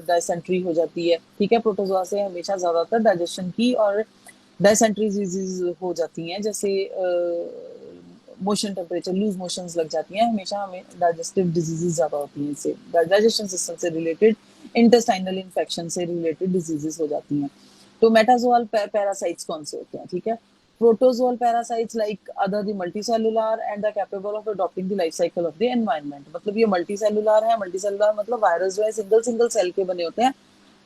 dysentery हो जाती है, ठीक है। प्रोटोजोआ से हमेशा ज्यादातर डाइजेशन की और डायसेंट्री डिजीज हो जाती हैं, जैसे मोशन टेम्परेचर लूज मोशंस लग जाती हैं, हमेशा हमें डाइजेस्टिव डिजीजेस ज्यादा होती हैं, इससे डाइजेशन सिस्टम से रिलेटेड, इंटेस्टाइनल इन्फेक्शन से रिलेटेड डिजीजेस हो जाती हैं। तो मेटाजोअल पैरासाइट्स कौन से होते हैं, ठीक है। Protozoal parasites like other the multicellular and the capable of adopting the life cycle of the environment, मतलब ये मल्टीसेलुलर है, मल्टीसेलुलर मतलब वायरस जो है सिंगल सिंगल सेल के बने होते हैं।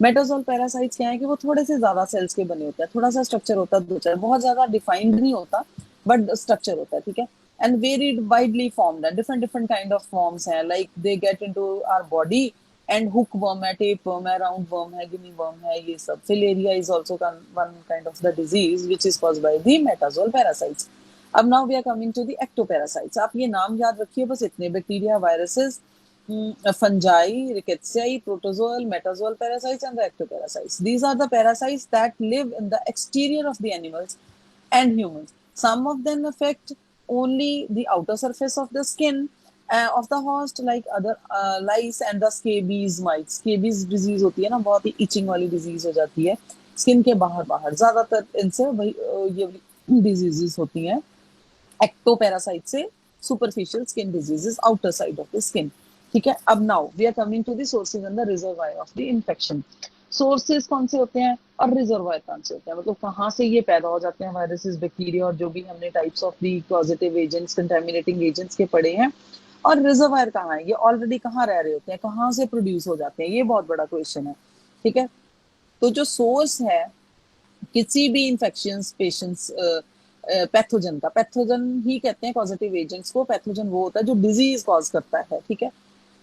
मेटाजोल पैरासाइट्स क्या है कि वो थोड़े से ज्यादा सेल्स के बने होते हैं, थोड़ा सा स्ट्रक्चर होता है, दो चार, बहुत ज्यादा डिफाइंड नहीं होता, बट स्ट्रक्चर होता है, ठीक है। एंड वेरिड वाइडली फॉर्म्ड है, different different kind of forms हैं, like they get into our body, and hook worm है, टेप वर्म है, राउंड वर्म है, गिनी वर्म है, ये सब। Filaria is also one kind of the disease which is caused by the metazoal parasites. अब now we are coming to the ectoparasites. आप ये नाम याद रखिए बस इतने, bacteria, viruses, fungi, rickettsia, protozoal, metazoal parasites, and the ectoparasites. These are the parasites that live in the exterior of the animals and humans. Some of them affect only the outer surface of the skin of the host, like other lice and the scabies mites. Scabies disease होती है ना, बहुत ही itching वाली disease हो जाती है skin के बाहर बाहर, ज्यादातर इनसे वही ये डिजीजेस होती हैं एक्टोपैरासाइट से, superficial skin diseases outer side of the skin, ठीक है। अब now we are coming to the sources and the reservoir of the infection. Sources कौन से होते हैं और रिजर्वायर कौन से होते हैं, मतलब कहाँ से ये पैदा हो जाते हैं वायरसेस, बैक्टीरिया, और जो भी हमने types of the positive agents, contaminating agents के पढ़े हैं। और रिजर्वायर कहाँ है, ये ऑलरेडी कहाँ रह रहे होते हैं, कहाँ से प्रोड्यूस हो जाते हैं, ये बहुत बड़ा क्वेश्चन है, ठीक है। तो जो सोर्स है किसी भी इन्फेक्शन पेशेंट्स पैथोजन का, पैथोजन ही कहते हैं पॉजिटिव एजेंट्स को, पैथोजन वो होता है जो डिजीज कॉज करता है, ठीक है।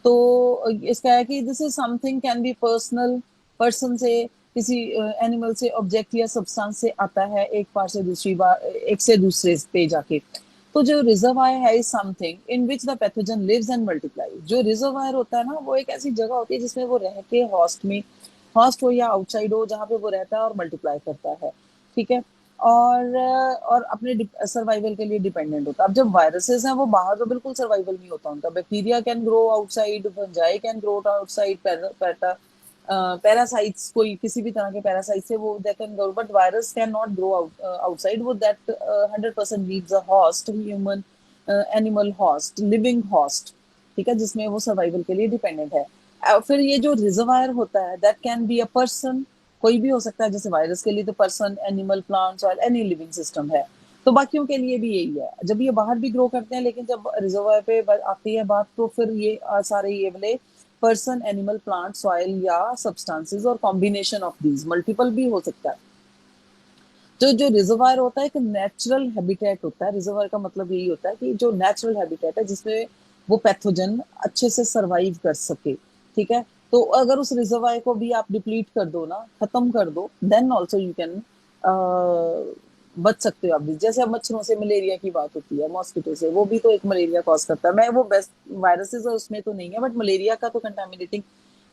तो इसका है कि this is something can be personal, person से, किसी एनिमल से, ऑब्जेक्ट या सब्सटेंस से आता है एक बार से दूसरी बार, एक से दूसरे पे जाके। तो जो रिजर्वायर है is something in which the pathogen lives and multiply. जो रिजर्वायर होता है ना वो एक ऐसी जगह होती है जिसमें वो रह के हॉस्ट में, हॉस्ट हो या आउटसाइड हो, जहाँ पे वो रहता है और मल्टीप्लाई करता है, ठीक है। और अपने सर्वाइवल के लिए डिपेंडेंट होता है। अब जब वायरसेस हैं वो बाहर तो बिल्कुल सर्वाइवल नहीं होता उनका, bacteria can grow outside, fungi can grow outside, parasites कोई किसी भी तरह के पैरासाइट से वो they can grow, but virus can not grow outside, वो that 100% needs a host, human, animal host, living host, ठीक है, जिसमें वो सर्वाइवल के लिए डिपेंडेंट है। फिर ये जो रिजर्वायर होता है that can be a person, कोई भी हो सकता है, जैसे वायरस के लिए तो पर्सन, एनिमल, प्लांट्स और एनी लिविंग सिस्टम है। तो बाकियों के लिए भी यही है, जब ये बाहर भी ग्रो करते हैं, लेकिन जब रिजर्वायर पे आती है बात तो फिर ये सारे ये वाले पर्सन, एनिमल, प्लांट, सॉइल या सब्सटेंसेस और कॉम्बिनेशन ऑफ दीज, मल्टीपल भी हो सकता है। तो जो रिजर्वायर होता है एक नेचुरल हैबिटेट होता है, रिजर्वायर का मतलब यही होता है कि जो नेचुरल हैबिटेट है जिसमें वो पैथोजन अच्छे से सरवाइव कर सके, ठीक है। तो अगर उस रिजर्वायर को भी आप डिप्लीट कर दो ना, खत्म कर दो, देन ऑल्सो यू कैन बच सकते हो आप भी। जैसे अब मच्छरों से मलेरिया की बात होती है, मॉस्किटो से, वो भी तो एक मलेरिया कॉज करता है। मैं वो बेस्ट वायरसेस है उसमें तो नहीं है, बट मलेरिया का तो कंटामिनेटिंग,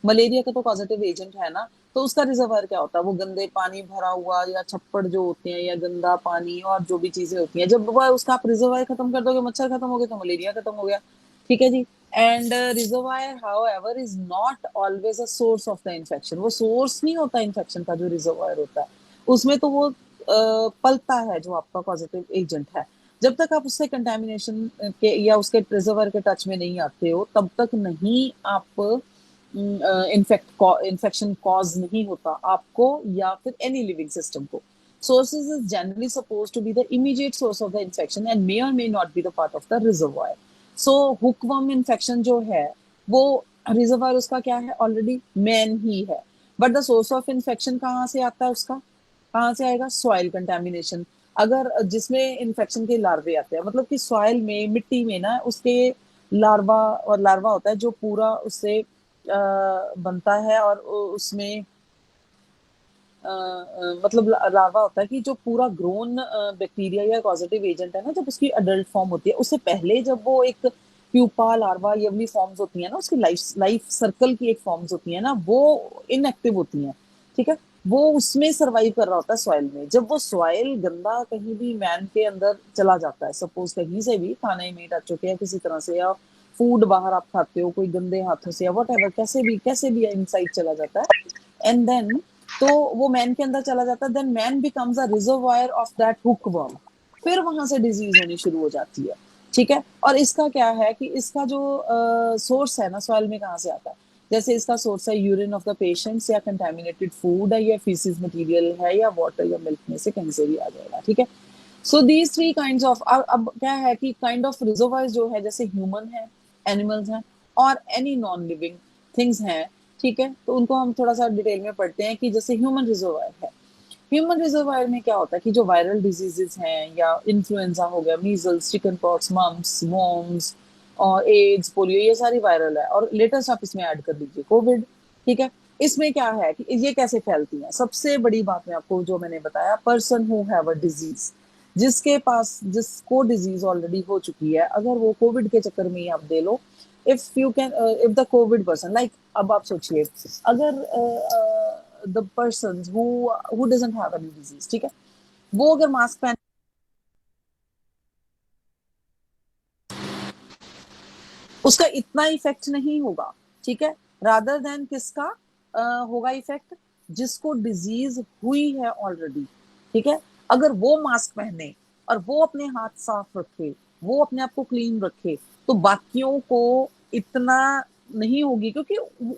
मलेरिया का तो पॉजिटिव एजेंट है ना। तो उसका रिजर्वायर क्या होता है? वो गंदे पानी भरा हुआ या छप्पड़ जो होते हैं या गंदा पानी और जो भी चीजें होती हैं, जब वो उसका आप रिजर्वायर खत्म कर दोगे, मच्छर खत्म हो गए तो मलेरिया खत्म हो गया। ठीक है जी। And reservoir however is not always a source of the infection. वो सोर्स नहीं होता इन्फेक्शन का, जो रिजर्वायर होता है उसमें तो वो पलता है जो आपका पॉजिटिव एजेंट है। जब तक आप उससे कंटेमिनेशन के या उसके रिजर्वायर के टच में नहीं आते हो, तब तक नहीं आप इन्फेक्शन कॉज नहीं होता आपको या फिर एनी लिविंग सिस्टम को। Sources is generally supposed to be the immediate source of the infection and may or may not be the part of the reservoir. So hookworm infection जो है वो reservoir उसका क्या है? ऑलरेडी मैन ही है। But the source of infection कहाँ से आता है उसका? कहाँ से आएगा? Soil contamination. अगर जिसमें इन्फेक्शन के लार्वे आते हैं, मतलब कि सॉइल में, मिट्टी में ना उसके लार्वा, और लार्वा होता है जो पूरा उससे बनता है, और उसमें मतलब लार्वा होता है कि जो पूरा ग्रोन बैक्टीरिया या पॉजिटिव एजेंट है ना, जब उसकी अडल्ट फॉर्म होती है, उससे पहले जब वो एक प्यूपा, लार्वा, ये वाली फॉर्म्स होती है ना, उसकी लाइफ लाइफ सर्कल की एक फॉर्म्स होती है ना, वो इनएक्टिव होती हैं। ठीक है। वो उसमें सरवाइव कर रहा होता है सॉइल में। जब वो सॉइल गंदा कहीं भी मैन के अंदर चला जाता है, सपोज कहीं से भी खाने में टच होके या किसी तरह से, या फूड बाहर आप खाते हो कोई गंदे हाथों से या वट एवर, कैसे भी इनसाइड चला जाता है, एंड देन तो वो मैन के अंदर चला जाता है, then man becomes a reservoir of that hookworm. फिर वहां से डिजीज होनी शुरू हो जाती है। ठीक है। और इसका क्या है कि इसका जो सोर्स है ना सॉइल में, कहाँ से आता है? जैसे इसका सोर्स है यूरिन ऑफ द पेशेंट्स, या कंटेमिनेटेड फूड है, या फीसिस मटेरियल है, या वाटर या मिल्क में से कहीं से भी आ जाएगा। ठीक है। So these three kind of, अब क्या है कि काइंड ऑफ रिजर्वायर जो है, जैसे ह्यूमन है, एनिमल्स हैं, और एनी नॉन लिविंग थिंग्स हैं। ठीक है। तो उनको हम थोड़ा सा डिटेल में पढ़ते हैं कि जैसे ह्यूमन रिजर्वायर है। ह्यूमन रिजर्वायर में क्या होता है कि जो वायरल डिजीजेस हैं, या इन्फ्लुएंजा हो गया, measles, chicken pox, mumps, worms, और एड्स, पोलियो, ये सारी वायरल है। और लेटेस्ट आप इसमें ऐड कर लीजिए कोविड। ठीक है। इसमें क्या है कि ये कैसे फैलती हैं? सबसे बड़ी बात मैं आपको जो मैंने बताया, person who have a disease, जिसके पास, जिसको डिजीज ऑलरेडी हो चुकी है, अगर वो कोविड के चक्कर में ही आप दे लो, if you can, if the covid person, like अब आप सोचिए, अगर the person who doesn't have any disease, ठीक है, वो अगर मास्क पहन, उसका इतना इफेक्ट नहीं होगा। ठीक है। रादर देन किसका होगा इफेक्ट? जिसको डिजीज हुई है ऑलरेडी। ठीक है। अगर वो मास्क पहने और वो अपने हाथ साफ रखे, वो अपने आप को क्लीन रखे, तो बाकियों को इतना नहीं होगी, क्योंकि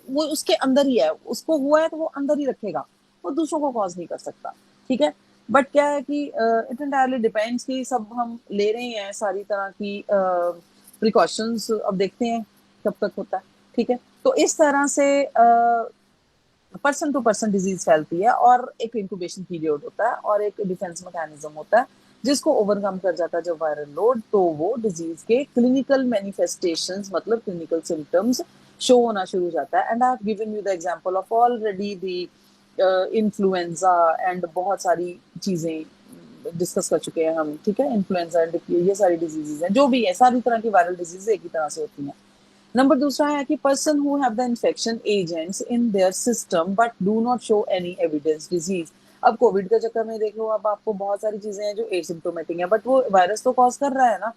वो उसके अंदर ही है, उसको हुआ है तो वो अंदर ही रखेगा, वो दूसरों को कॉज नहीं कर सकता। ठीक है। बट क्या है कि इट एंटायरली डिपेंड्स कि सब हम ले रहे हैं सारी तरह की प्रिकॉशंस, अब देखते हैं कब तक होता है। ठीक है। तो इस तरह से पर्सन टू पर्सन डिजीज फैलती है, और एक इंक्यूबेशन पीरियड होता है, और एक डिफेंस मैकेनिज्म होता है, जिसको ओवरकम कर जाता है जब वायरल लोड, तो वो डिजीज के क्लिनिकल मैनिफेस्टेशंस, मतलब क्लिनिकल सिम्टम्स शो होना शुरू हो जाता है। And I have given you the example of already the influenza, and बहुत सारी चीजें डिस्कस कर चुके हैं हम। ठीक है। इन्फ्लुएंजा एंड ये सारी डिजीजेज हैं, जो भी है, सारी तरह की वायरल डिजीज एक ही तरह से होती हैं। नंबर दूसरा है कि person who have the infection agents in their system but do not show any evidence disease. अब कोविड के चक्कर में देख लो, अब आपको बहुत सारी चीजें हैं जो एसिम्प्टोमेटिक है, बट वो वायरस तो कॉज कर रहा है ना।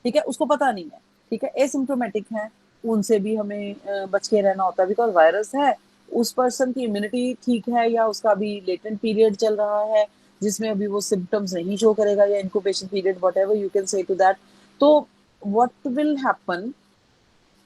ठीक है। उसको पता नहीं है। ठीक है। एसिम्प्टोमेटिक है, उनसे भी हमें बच के रहना होता है, बिकॉज वायरस है, उस पर्सन की इम्यूनिटी ठीक है, या उसका अभी लेटेंट पीरियड चल रहा है जिसमें अभी वो सिम्टम्स नहीं शो करेगा, या incubation period, whatever you can say to that. तो व्हाट विल हैपन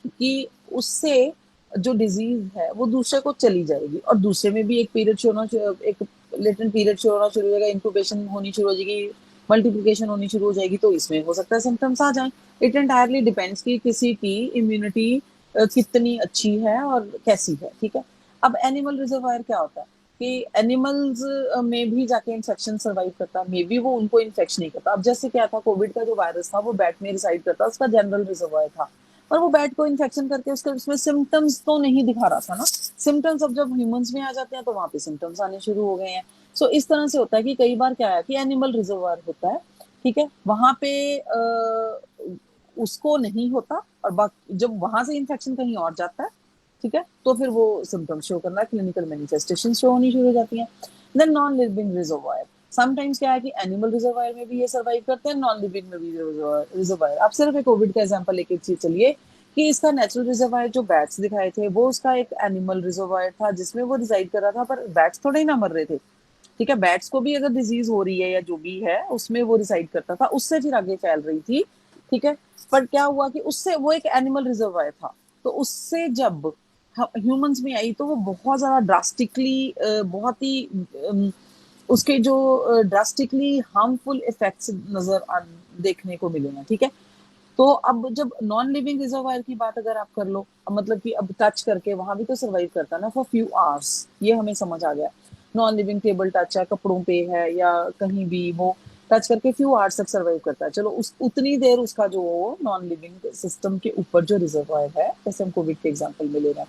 कि उससे जो डिजीज है वो दूसरे को चली जाएगी, और दूसरे में भी एक पीरियड शो होना, एक लेटेंट पीरियड शो होना शुरू हो जाएगा, इंक्यूबेशन होनी शुरू हो जाएगी, मल्टीप्लिकेशन होनी शुरू हो जाएगी, तो इसमें हो सकता है सिम्टम्स आ जाएं। इट एंटायरली डिपेंड्स कि किसी की इम्यूनिटी कितनी अच्छी है और कैसी है। ठीक है। अब एनिमल रिजर्वायर क्या होता है कि एनिमल्स में भी जाके इन्फेक्शन सर्वाइव करता है, मे बी वो उनको इन्फेक्शन नहीं करता। अब जैसे क्या था, कोविड का जो वायरस था वो बैट में रिसाइड करता, उसका जनरल रिजर्वायर था, पर वो बैट को इन्फेक्शन करके उसके उसमें सिम्टम्स तो नहीं दिखा रहा था ना। सिम्टम्स अब जब ह्यूमंस में आ जाते हैं तो वहां पे सिम्टम्स आने शुरू हो गए हैं। सो इस तरह से होता है कि कई बार क्या है कि एनिमल रिजर्वायर होता है, ठीक है, वहां पे उसको नहीं होता, और बाकी जब वहां से इन्फेक्शन कहीं और जाता है, ठीक है, तो फिर वो सिम्टम शो करना, क्लिनिकल मैनिफेस्टेशन शो होनी शुरू हो जाती है। Then non living reservoir, sometimes क्या है कि एनिमल रिजर्वायर में भी ये सर्वाइव करते हैं, नॉन लिविंग में भी रिजर्वायर। आप सिर्फ एक कोविड का एग्जांपल लेके चलिए कि इसका नेचुरल रिजर्वायर जो बैट्स दिखाए थे वो उसका एक एनिमल रिजर्वायर था जिसमें वो रिजाइड कर रहा था, पर बैट्स थोड़े ही ना मर रहे थे, ठीक है, बैट्स को भी अगर डिजीज हो रही है या जो भी है उसमें वो रिसाइड करता था, उससे फिर आगे फैल रही थी, ठीक है। पर क्या हुआ कि उससे वो एक एनिमल रिजर्वायर था, तो उससे जब ह्यूमंस में आई तो वो बहुत ज्यादा ड्रास्टिकली, बहुत ही उसके जो ड्रास्टिकली हार्मफुल इफेक्ट्स देखने को मिले हैं, ठीक है। तो अब जब नॉन लिविंग रिजर्वायर की बात अगर आप कर लो, अब मतलब कि अब टच करके वहां भी तो सर्वाइव करता है ना फॉर फ्यू आवर्स, ये हमें समझ आ गया। नॉन लिविंग टेबल टच है, कपड़ों पे है या कहीं भी, वो टच करके फ्यू आवर्स तक सर्वाइव करता है, चलो उस उतनी देर उसका जो नॉन लिविंग सिस्टम के ऊपर जो रिजर्वायर है, जैसे हम कोविड के एग्जाम्पल में ले रहे हैं।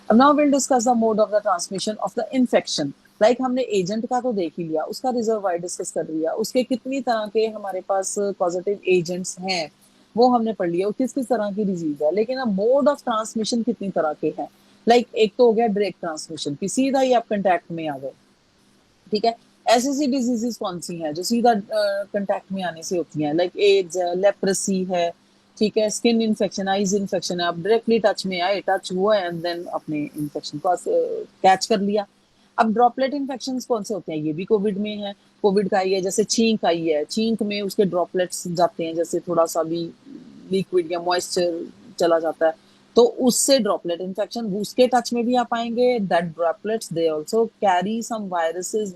अब now will discuss the mode of the transmission of the infection. Like हमने एजेंट का तो देख ही लिया, उसका रिजर्वायर डिस्कस कर लिया, उसके कितनी तरह के हमारे पास पॉजिटिव एजेंट्स हैं वो हमने पढ़ लिया, किस किस तरह की डिजीज है। लेकिन अब मोड ऑफ ट्रांसमिशन कितनी तरह के हैं, लाइक एक तो हो गया डायरेक्ट ट्रांसमिशन कि सीधा ही आप कंटेक्ट में आ गए, ठीक है। ऐसी सी डिजीजेस कौन सी हैं जो सीधा कंटेक्ट में आने से होती हैं, लाइक एड्स है, लेप्रेसी है, ठीक है, स्किन इन्फेक्शन, आईज इन्फेक्शन है, आप डायरेक्टली टच में आए, टच हुआ एंड देन अपने इन्फेक्शन को कैच कर लिया। अब ड्रॉपलेट इन्फेक्शन कौन से होते हैं, ये भी कोविड में है, कोविड का आई है, जैसे छींक आई है, छींक में उसके ड्रॉपलेट्स जाते हैं, जैसे थोड़ा सा भी लिक्विड या मॉइस्चर चला जाता है तो उससे ड्रॉपलेट इन्फेक्शन, उसके टच में भी आप आएंगे, that droplets they also carry some viruses,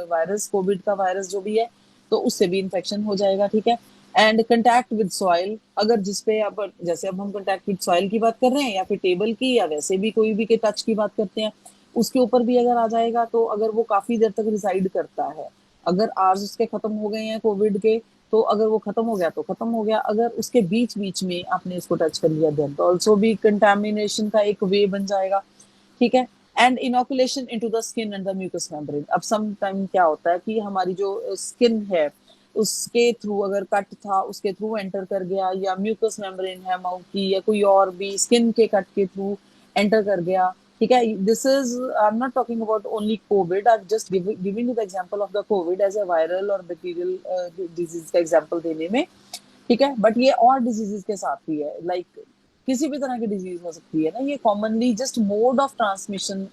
virus, COVID का वायरस जो भी है, तो उससे भी इन्फेक्शन हो जाएगा, ठीक है। एंड कंटैक्ट विद सॉइल, अगर जिसपे आप, जैसे अब हम कंटैक्ट विद सॉइल की बात कर रहे हैं या फिर टेबल की या वैसे भी कोई भी के टच की बात करते हैं, उसके ऊपर भी अगर आ जाएगा तो अगर वो काफी देर तक रिसाइड करता है, अगर आर्स उसके खत्म हो गए हैं कोविड के, तो अगर वो खत्म हो गया तो खत्म हो गया, अगर उसके बीच बीच में आपने इसको टच कर लिया देन तो ऑल्सो भी कंटेमिनेशन का एक वे बन जाएगा, ठीक है। And inoculation into the skin and the mucous membrane, अब सम टाइम क्या होता है कि हमारी जो स्किन है उसके थ्रू अगर कट था उसके थ्रू एंटर कर गया, या म्यूकस मेम्ब्रेन है माउथ की या कोई और भी स्किन के कट के थ्रू एंटर कर गया, ठीक है। This is, I am not talking about only COVID, I just giving you the example of the COVID as a viral और बैक्टीरियल डिजीज का एग्जांपल देने में, ठीक है। बट ये और डिजीजेस के साथ भी है, लाइक किसी भी तरह की डिजीज हो सकती है ना, ये commonly just mode of transmission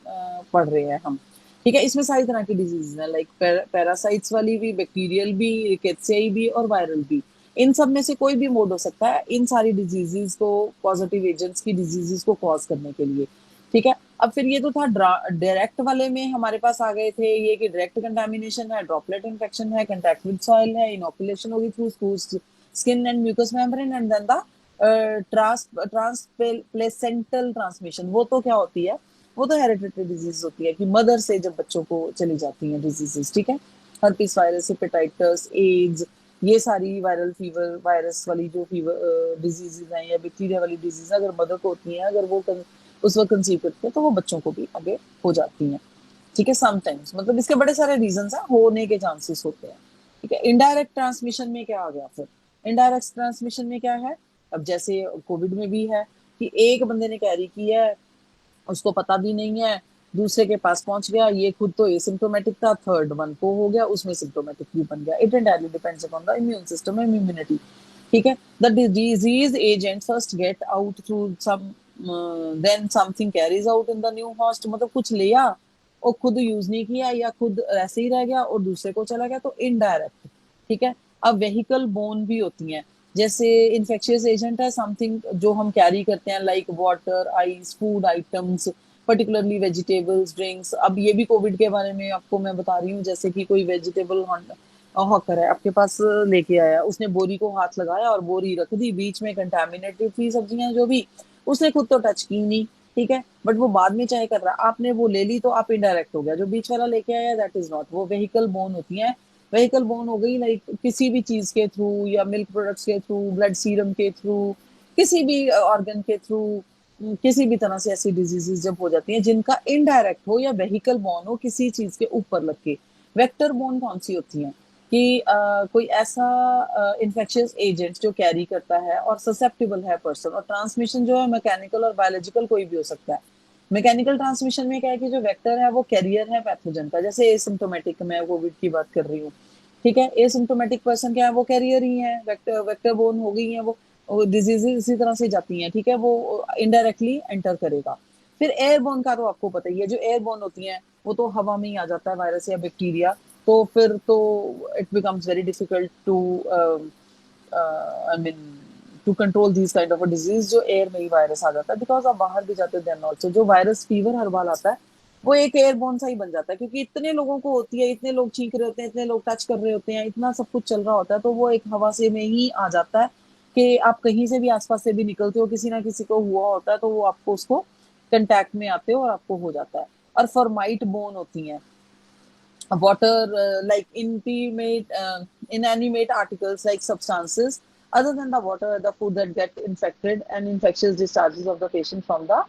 पढ़ रहे हैं हम, ठीक है। इसमें सारी तरह की डिजीज है, लाइक पैरासाइट्स वाली भी, बैक्टीरियल भी, रिकेट्सियाई भी और वायरल भी, इन सब में से कोई भी मोड हो सकता है इन सारी डिजीजेस को, पॉजिटिव एजेंट्स की डिजीजेस को कॉज करने के लिए, ठीक है। अब फिर ये तो था डायरेक्ट वाले में, हमारे पास आ गए थे ये कि डायरेक्ट कंटामिनेशन है, ड्रॉपलेट इन्फेक्शन है, कंटैक्ट विद सॉइल है, इनोकुलेशन होगी through skin and mucous membrane, and then the transplacental transmission, वो तो क्या होती है, वो तो हेरिडिटरी डिजीज होती है कि मदर से जब बच्चों को चली जाती हैं डिजीजेस, ठीक है। हर्पीस वायरस, हेपेटाइटिस, एड्स, ये सारी वायरल फीवर वायरस वाली जो फीवर डिजीजेज हैं या बैक्टीरिया वाली डिजीज अगर मदर को होती हैं, अगर वो उस वक्त कंसीव करते हैं तो वो बच्चों को भी आगे हो जाती हैं, ठीक है। समटाइम्स मतलब इसके बड़े सारे रीजंस हैं, होने के चांसेस होते हैं, ठीक है। इनडायरेक्ट ट्रांसमिशन में क्या आ गया फिर, इनडायरेक्ट ट्रांसमिशन में क्या है, अब जैसे कोविड में भी है कि एक बंदे ने कैरी किया है, उसको पता भी नहीं है, दूसरे के पास पहुंच गया, ये खुद तो एसिम्प्टोमेटिक था, थर्ड वन को हो गया, उसमें सिम्प्टोमेटिक भी बन गया। It entirely depends upon the immune system and immunity, ठीक है। The disease agent first get out through some, then something carries out in the new host, मतलब कुछ लिया और खुद यूज नहीं किया या खुद ऐसे ही रह गया और दूसरे को चला गया, तो इनडायरेक्ट, ठीक है। अब वेहिकल बोन भी होती हैं, जैसे इन्फेक्शियस एजेंट है समथिंग जो हम कैरी करते हैं, like water, ice, food items, particularly vegetables, drinks. अब ये भी कोविड के बारे में आपको मैं बता रही हूँ, जैसे कि कोई वेजिटेबल हॉकर है आपके पास, लेके आया, उसने बोरी को हाथ लगाया और बोरी रख दी, बीच में कंटेमिनेटेड थी सब्जियां जो भी, उसने खुद तो टच की नहीं, ठीक है, बट वो बाद में चाहे कर रहा, आपने वो ले ली तो आप इनडायरेक्ट हो गया, जो बीच वाला लेके आया दैट इज नॉट, वो व्हीकल बोन होती है। व्हीकल बोन हो गई लाइक किसी भी चीज के थ्रू या मिल्क प्रोडक्ट्स के थ्रू, ब्लड सीरम के थ्रू, किसी भी ऑर्गन के थ्रू, किसी भी तरह से ऐसी डिजीजेस जब हो जाती हैं जिनका इनडायरेक्ट हो या व्हीकल बोन हो किसी चीज के ऊपर लग के, वेक्टर बोर्न कौन सी होती हैं कि कोई ऐसा इन्फेक्शियस एजेंट जो कैरी करता है और ससेप्टेबल है पर्सन, और ट्रांसमिशन जो है मैकेनिकल और बायोलॉजिकल कोई भी हो सकता है। मैकेनिकल ट्रांसमिशन में क्या है कि जो वेक्टर है वो कैरियर है पैथोजन का, जैसे एसिम्प्टोमेटिक, मैं कोविड की बात कर रही हूँ, ठीक है। एसिम्प्टोमेटिक पर्सन क्या है, वो कैरियर ही है, वेक्टर वेक्टर बोर्न हो गई है वो डिजीजेज इसी तरह से जाती हैं, ठीक है, वो इनडायरेक्टली एंटर करेगा। फिर एयरबोर्न का तो आपको पता ही है, जो एयरबोर्न होती हैं वो तो हवा में ही आ जाता है, वायरस या बैक्टीरिया, तो फिर तो it becomes very difficult to I mean to control this kind of a disease, जो एयर में ही वायरस आ जाता है, बिकॉज आप बाहर भी जाते हो देन ऑल्सो। जो वायरस फीवर हर बार आता है वो एक एयरबोर्न सा ही बन जाता है, क्योंकि इतने लोगों को होती है, इतने लोग छींक रहे होते हैं, इतने लोग टच कर रहे होते हैं, इतना सब कुछ चल रहा होता है, तो वो एक हवा से में ही आ जाता है कि आप कहीं से भी आसपास से भी निकलते हो, किसी ना किसी को हुआ होता है तो वो आपको उसको कंटैक्ट में आते हो और आपको हो जाता है। और फॉर्माइट बोन होती हैं, water, like inanimate articles like substances other than the water, the food that get infected and infectious discharges of the patient from the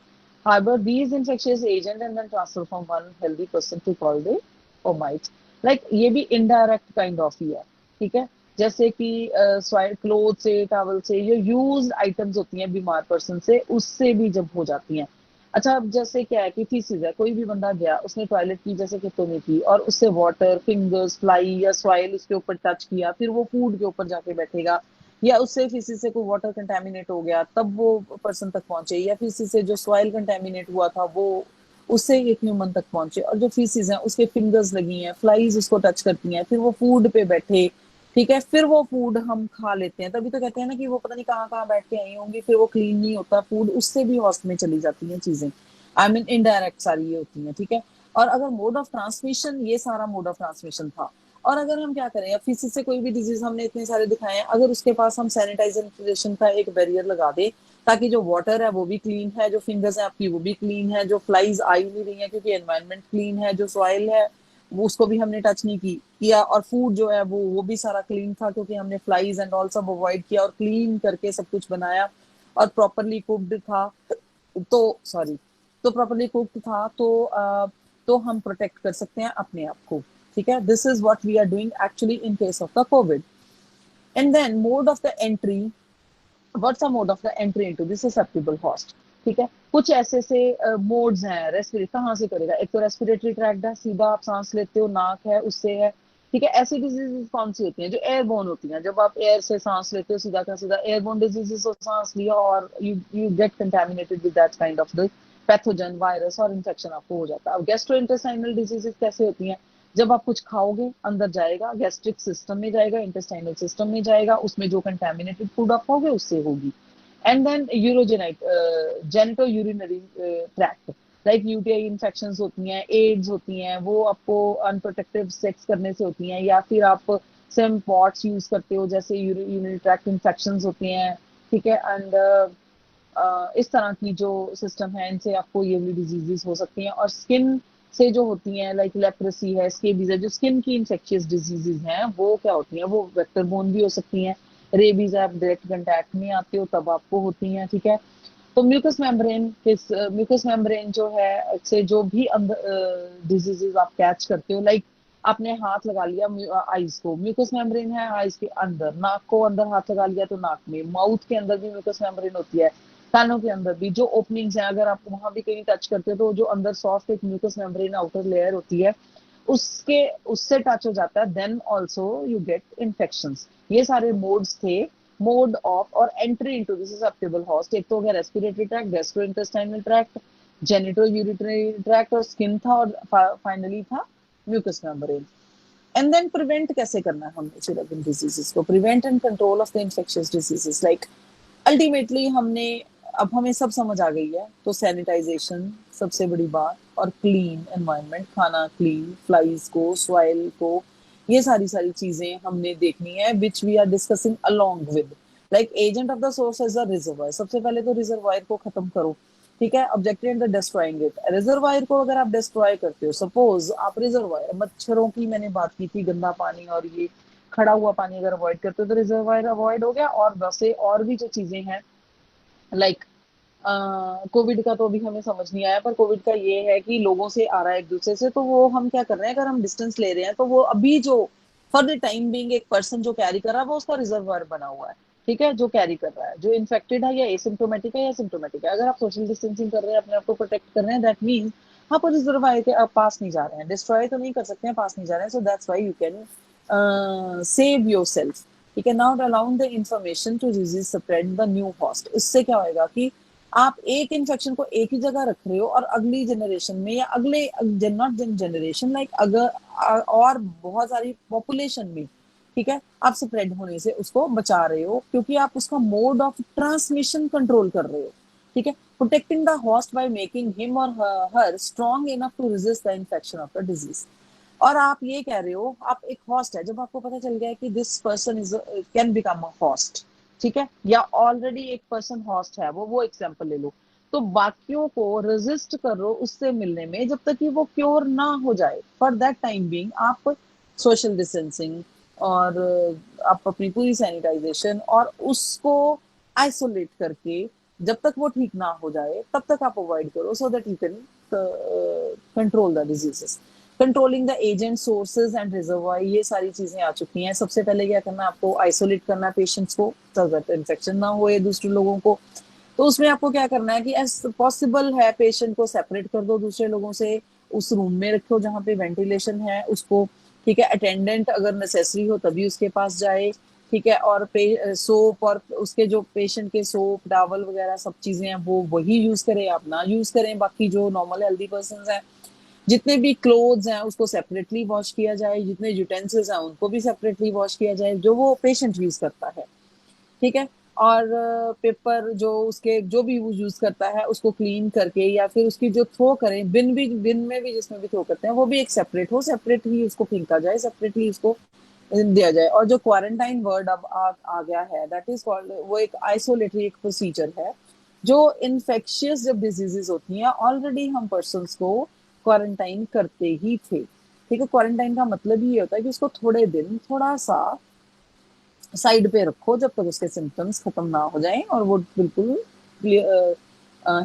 harbor these infectious agent and then transfer from one healthy person to called the fomite. Like ये भी indirect kind of ही है, ठीक है। जैसे कि cloth से, towel से, ये यूज आइटम्स होती हैं बीमार पर्सन से, उससे भी जब हो जाती हैं। अच्छा, अब जैसे क्या है कि फीसिस है, कोई भी बंदा गया, उसने टॉयलेट की जैसे खेतों में की, और उससे वाटर, फिंगर्स, फ्लाई या सॉइल उसके ऊपर टच किया, फिर वो फूड के ऊपर जाके बैठेगा, या उससे फीसिस से कोई वाटर कंटेमिनेट हो गया तब वो पर्सन तक पहुंचे, या फीसिस से जो सॉइल कंटेमिनेट हुआ था वो उससे एक ह्यूमन तक पहुंचे, और जो फीसिस हैं उसके फिंगर्स लगी हैं, फ्लाइज उसको टच करती हैं, फिर वो फूड पे बैठे, ठीक है, फिर वो फूड हम खा लेते हैं, तभी तो कहते हैं ना कि वो पता नहीं कहाँ कहाँ बैठ के आई होंगी, फिर वो क्लीन नहीं होता फूड, उससे भी हॉस्ट में चली जाती हैं चीजें। आई मीन इनडायरेक्ट सारी ये होती हैं, ठीक है। और अगर मोड ऑफ ट्रांसमिशन, ये सारा मोड ऑफ ट्रांसमिशन था, और अगर हम क्या करें, या फिजिक्स से कोई भी डिजीज हमने इतने सारे दिखाए हैं, अगर उसके पास हम सैनिटाइजेशन का एक बैरियर लगा दे, ताकि जो वाटर है वो भी क्लीन है, जो फिंगर्स है आपकी वो भी क्लीन है, जो फ्लाइज आई नहीं रही है क्योंकि एनवायरनमेंट क्लीन है, जो सॉइल है वो उसको भी हमने टच नहीं की किया, और फूड जो है वो भी सारा क्लीन था क्योंकि हमने फ्लाइज एंड ऑल सब अवॉइड किया और क्लीन करके सब कुछ बनाया, और प्रॉपरली कुक्ड था, तो सॉरी, तो प्रॉपरली कुक्ड था, तो हम प्रोटेक्ट कर सकते हैं अपने आप को, ठीक है। This is what we are doing actually in case of the COVID. And then mode of the entry, what's a mode of the entry into this susceptible host, ठीक है। कुछ ऐसे से मोड्स हैं, रेस्पिरेट कहाँ से करेगा, एक तो रेस्पिरेटरी ट्रैक्ट है, सीधा आप सांस लेते हो, नाक है उससे है, ठीक है। ऐसी डिजीजेस कौन सी होती हैं जो एयरबोर्न होती हैं, जब आप एयर से सांस लेते हो सीधा का सीधा एयरबोर्न डिजीजेस को सांस लिया और you get contaminated with that kind of the pathogen, virus और इन्फेक्शन आपको हो जाता है। अब गैस्ट्रोइंटेस्टाइनल डिजीजेस कैसे होती हैं, जब आप कुछ खाओगे अंदर जाएगा, गैस्ट्रिक सिस्टम में जाएगा, इंटेस्टाइनल सिस्टम में जाएगा, उसमें जो कंटेमिनेटेड फूड आप खाओगे उससे होगी। And then urogenital, genito urinary tract, like UTI infections होती हैं, एड्स होती हैं, वो आपको अनप्रोटेक्टिव सेक्स करने से होती हैं, या फिर आप सेम पॉट्स यूज करते हो, जैसे यूरिनरी ट्रैक्ट इन्फेक्शंस होती हैं, ठीक है। एंड इस तरह की जो सिस्टम है इनसे आपको ये वाली डिजीजेस हो सकती हैं। और स्किन से जो होती हैं, लाइक लेप्रेसी है, स्केबीज है, जो स्किन की इन्फेक्शियस डिजीजेस हैं वो क्या होती हैं, वो वेक्टर बोर्न भी हो सकती हैं। रेबीज आप डायरेक्ट कंटैक्ट में आते हो तब आपको होती हैं, ठीक है। तो म्यूकस मेम्ब्रेन, म्यूकस मेम्ब्रेन जो है से जो भी डिजीजेस आप कैच करते हो, लाइक आपने हाथ लगा लिया आईज को, म्यूकस मेम्ब्रेन है आईज के अंदर, नाक को अंदर हाथ लगा लिया तो नाक में, माउथ के अंदर भी म्यूकस मेम्ब्रेन होती है, कानों के अंदर भी जो ओपनिंग्स हैं, अगर आप वहां भी कहीं टच करते हो तो जो अंदर सॉफ्ट एक म्यूकस मेम्ब्रेन आउटर लेयर होती है, उसके उससे टच हो जाता है, then also you get infections. ये सारे मोड्स थे, मोड ऑफ और entry into this susceptible host. एक तो हो गया respiratory tract, gastrointestinal tract, genito urinary tract और स्किन था, और फाइनली था mucous membrane. And then prevent कैसे करना है हमने फिर इन डिजीजेस को, prevent and control of the infectious diseases, like ultimately हमने, अब हमें सब समझ आ गई है, तो सैनिटाइजेशन सबसे बड़ी बात, और क्लीन एनवायरनमेंट, खाना क्लीन, फ्लाइज को, सॉइल को, ये सारी सारी चीजें हमने देखनी है, which we are discussing along with, like agent of the source as a reservoir. सबसे पहले तो रिजर्वायर को खत्म करो, ठीक है, objective in the destroying it. Reservoir को अगर आप डिस्ट्रॉय करते हो, सपोज आप रिजर्वायर, मच्छरों की मैंने बात की थी, गंदा पानी और ये खड़ा हुआ पानी अगर अवॉइड करते हो तो रिजर्वायर अवॉइड हो गया, और वैसे और भी जो चीजें हैं, लाइक कोविड का तो अभी हमें समझ नहीं आया, पर कोविड का ये है कि लोगों से आ रहा है एक दूसरे से, तो वो हम क्या कर रहे हैं, अगर हम डिस्टेंस ले रहे हैं तो वो अभी जो फॉर द टाइम बीइंग एक पर्सन जो कैरी कर रहा है वो उसका रिजर्वायर बना हुआ है। ठीक है, जो कैरी कर रहा है, जो इन्फेक्टेड है या एसिम्टोमेटिक है या सिम्टोमेटिक है, अगर आप सोशल डिस्टेंसिंग कर रहे हैं, अपने आप को प्रोटेक्ट कर रहे हैं, दैट मीन्स आप रिजर्वायर के आप पास नहीं जा रहे हैं, डिस्ट्रॉय तो नहीं कर सकते हैं, पास नहीं जा रहे हैं, सो that's why you can save your self. You can not allow the information to disease spread the new host। इससे क्या होएगा कि आप एक इन्फेक्शन को एक ही जगह रख रहे हो और अगली जनरेशन में या अगले नॉट जनरेशन लाइक अगर और बहुत सारी पॉपुलेशन में, ठीक है, आप स्प्रेड होने से उसको बचा रहे हो, क्योंकि आप उसका मोड ऑफ ट्रांसमिशन कंट्रोल कर रहे हो। ठीक है, protecting the host by making him or her strong enough to resist the infection of the disease. और आप ये कह रहे हो, आप एक हॉस्ट है, जब आपको पता चल गया है कि this person is can become a host, ठीक है, या ऑलरेडी एक पर्सन हॉस्ट है, वो एग्जांपल ले लो, तो बाकियों को रेजिस्ट करो उससे मिलने में जब तक कि वो क्योर ना हो जाए। फॉर दैट टाइम बीइंग आप सोशल डिस्टेंसिंग और आप अपनी पूरी सैनिटाइजेशन और उसको आइसोलेट करके जब तक वो ठीक ना हो जाए तब तक आप अवॉइड करो, so that you can control the diseases. Controlling the agent sources and reservoir, ये सारी चीजें आ चुकी हैं। सबसे पहले क्या करना है, आपको आइसोलेट करना है पेशेंट्स को ताकि इन्फेक्शन ना हो दूसरे लोगों को। तो उसमें आपको क्या करना है कि एज पॉसिबल है पेशेंट को सेपरेट कर दो दूसरे लोगों से, उस रूम में रखो जहाँ पे वेंटिलेशन है उसको। ठीक है, अटेंडेंट अगर नेसेसरी हो तभी उसके पास जाए। ठीक है, और सोप और उसके जो पेशेंट के सोप टावल वगैरह सब चीजें हैं वो वही यूज करें, आप ना यूज करें। बाकी जो नॉर्मल हेल्दी पर्सन हैं, जितने भी क्लोथ्स हैं उसको सेपरेटली वॉश किया जाए, जितने यूटेंसिल्स हैं उनको भी सेपरेटली वॉश किया जाए जो वो पेशेंट यूज करता है। ठीक है, और पेपर जो उसके जो भी वो यूज करता है उसको क्लीन करके, या फिर उसकी जो थ्रो करें बिन में भी जिसमें भी थ्रो करते हैं वो भी एक सेपरेट हो, सेपरेट ही उसको फेंका जाए, सेपरेटली उसको दिया जाए। और जो क्वारंटाइन वर्ड अब आ गया है, दैट इज कॉल्ड, वो एक आइसोलेटरी एक प्रोसीजर है जो इन्फेक्शियस जब डिजीजेस होती हैं ऑलरेडी हम पर्सन को क्वारंटाइन करते ही थे। ठीक है, क्वारंटाइन का मतलब ही ये होता है कि उसको थोड़े दिन थोड़ा सा साइड पे रखो जब तक उसके सिम्टम्स खत्म ना हो जाएं और वो बिल्कुल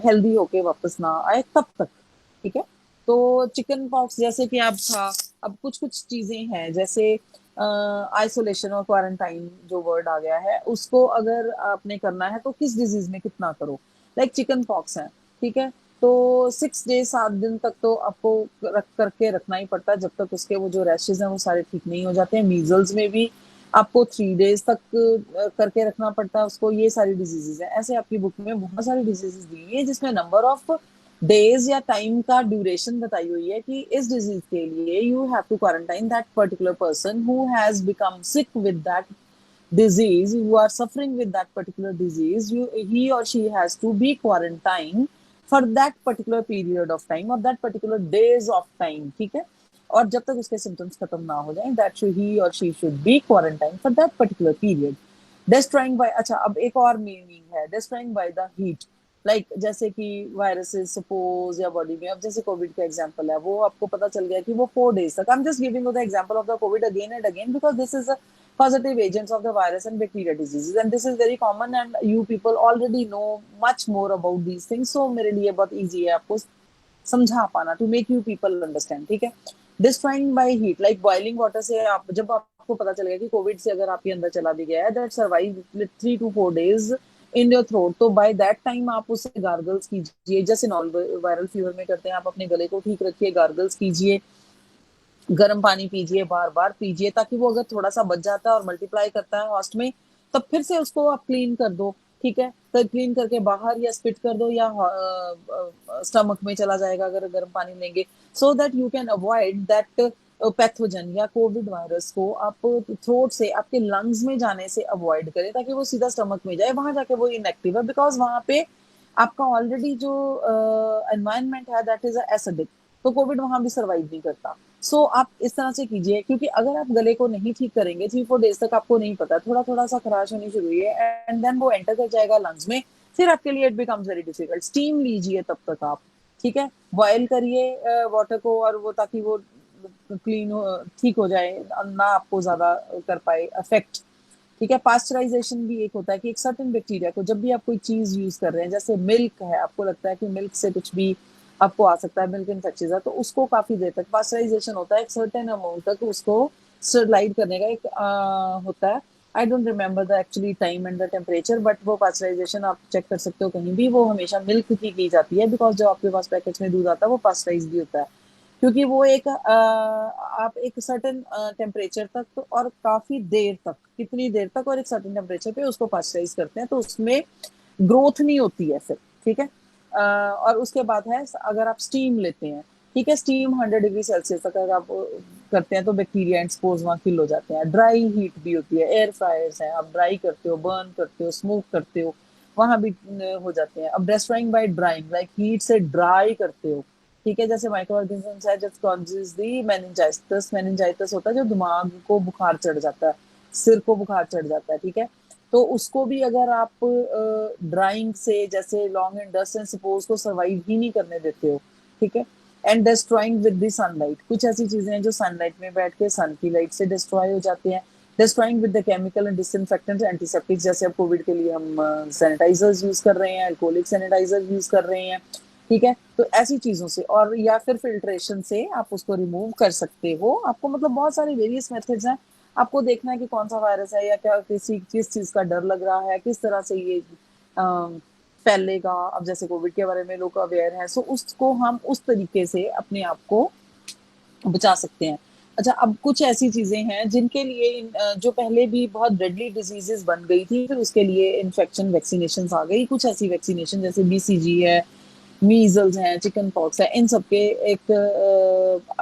हेल्दी होके वापस ना आए तब तक। ठीक है, तो चिकन पॉक्स जैसे कि अब था, अब कुछ कुछ चीजें हैं जैसे आइसोलेशन और क्वारंटाइन जो वर्ड आ गया है उसको अगर आपने करना है तो किस डिजीज में कितना करो। लाइक चिकन पॉक्स है, ठीक है, तो 6 डे 7 दिन तक तो आपको रख करके रखना ही पड़ता है जब तक उसके वो जो रैशेज हैं वो सारे ठीक नहीं हो जाते हैं। मीजल्स में भी आपको 3 डेज तक करके रखना पड़ता है उसको। ये सारी डिजीजेज है, ऐसे आपकी बुक में बहुत सारी डिजीजेज दी हुई है जिसमें नंबर ऑफ डेज या टाइम का ड्यूरेशन बताई हुई है कि इस डिजीज के लिए you have to quarantine that particular person who has become sick with that disease, you are suffering with that particular disease, he or she has to be quarantined for that particular period of time or that particular days of time। ठीक है, और जब तक उसके symptoms खत्म ना हो जाएं, दैट ही और she should be quarantine for that particular period. Destroying by, अच्छा अब एक और मीनिंग है destroying by the heat. Like जैसे कि वायरसेस सपोज या बॉडी में, अब जैसे कोविड का एग्जांपल है, वो आपको पता चल गया कि वो 4 डेज तक, I am just giving the example of the Covid again and again because this is positive agents of the virus and bacteria diseases, and this is very common and you people already know much more about these things, so मेरे लिए बहुत easy है आपको समझा पाना, to make you people understand. ठीक है, destroying by heat like boiling water से, आप जब आपको पता चलेगा कि कोविड से अगर आपके अंदर चला भी गया है, that survive 3 to 4 days in your throat, तो बाय दैट टाइम आप उससे गार्गल्स कीजिए, जैसे नॉर्मल वायरल फीवर में करते हैं, आप अपने गले को ठीक रखिए, गार्गल्स कीजिए, गर्म पानी पीजिए, बार बार पीजिए, ताकि वो अगर थोड़ा सा बच जाता है और मल्टीप्लाई करता है हॉस्ट में तब फिर से उसको आप क्लीन कर दो। ठीक है, तो क्लीन करके बाहर या स्पिट कर दो या स्टमक में चला जाएगा अगर गर्म पानी लेंगे, so that you can avoid that pathogen या कोविड वायरस को आप थ्रोट से आपके लंग्स में जाने से अवॉइड करें ताकि वो सीधा स्टमक में जाए, वहां जाके वो इनएक्टिव है बिकॉज वहां पे आपका ऑलरेडी जो एनवायरमेंट है दैट इज एसिडिक, तो कोविड वहां भी सर्वाइव नहीं करता। सो आप इस तरह से कीजिए, क्योंकि अगर आप गले को नहीं ठीक करेंगे 3 4 डेज तक, आपको नहीं पता थोड़ा थोड़ा सा खराश होनी शुरू हुई है एंड देन वो एंटर कर जाएगा लंग्स में, फिर आपके लिए it becomes very difficult. Steam लीजिए तब तक आप, ठीक है, बॉयल करिए वाटर को, और वो ताकि वो क्लीन हो ठीक हो जाए, ना आपको ज्यादा कर पाए अफेक्ट। ठीक है। पास्चराइजेशन भी एक होता है कि एक सर्टेन बैक्टीरिया को, जब भी आप कोई चीज यूज कर रहे हैं, जैसे मिल्क है, आपको लगता है कि मिल्क से कुछ भी आपको आ सकता है, मिल्क इन्फेक्शन है, तो उसको काफी देर तक पास्चराइजेशन होता है, एक सर्टेन अमाउंट तक उसको स्टरलाइट करने का एक होता है। I don't remember the actually time and the temperature, but वो पास्चराइजेशन आप चेक कर सकते हो कहीं भी, वो हमेशा मिल्क की जाती है, बिकॉज जो आपके पास पैकेज में दूध आता है वो पास्चराइज भी होता है, क्योंकि वो एक आप एक सर्टेन टेम्परेचर तक और काफी देर तक, कितनी देर तक और एक सर्टेन टेम्परेचर पे उसको पास्चराइज करते हैं, तो उसमें ग्रोथ नहीं होती है फिर। ठीक है। और उसके बाद है, अगर आप स्टीम लेते हैं, ठीक है, स्टीम 100 डिग्री सेल्सियस तक अगर आप करते हैं तो बैक्टीरिया एंड स्पोर्स वहां किल हो जाते हैं। ड्राई हीट भी होती है, एयर फ्रायर्स हैं, आप ड्राई करते हो, बर्न करते हो, स्मोक करते हो, वहां भी हो जाते हैं। अब डेस्ट्रॉइंग बाय ड्राइंग, लाइक हीट से ड्राई करते हो, ठीक है, जैसे माइक्रो ऑर्गेनिजम्स है जस्ट कॉजेज दी मेनिंजाइटिस, मेनिंजाइटिस होता है जो दिमाग को बुखार चढ़ जाता है, सिर को बुखार चढ़ जाता है, ठीक है, तो उसको भी अगर आप ड्राइंग से, जैसे long and dust and suppose को सर्वाइव ही नहीं करने देते हो, ठीक है, and destroying with the sunlight, कुछ ऐसी चीजें हैं जो सनलाइट में बैठ के सन की लाइट से डिस्ट्रॉय हो जाते हैं। Destroying with the chemical and disinfectant antiseptic, जैसे अब कोविड के लिए हम सैनिटाइजर्स यूज कर रहे हैं, अल्कोहलिक सैनिटाइजर यूज कर रहे हैं, ठीक है, तो ऐसी चीजों से, और या फिर फिल्ट्रेशन से आप उसको रिमूव कर सकते हो। आपको मतलब बहुत सारे वेरियस मेथड्स हैं, आपको देखना है कि कौन सा वायरस है या क्या, किस चीज का डर लग रहा है, किस तरह से ये फैलेगा। अब जैसे कोविड के बारे में लोग अवेयर हैं, सो उसको हम उस तरीके से अपने आप को बचा सकते हैं। अच्छा, अब कुछ ऐसी चीजें हैं जिनके लिए जो पहले भी बहुत डेडली डिजीजेस बन गई थी, फिर उसके लिए इन्फेक्शन वैक्सीनेशन आ गई, कुछ ऐसी वैक्सीनेशन जैसे बीसीजी है, मीजल्स हैं, चिकन पॉक्स है, इन सबके एक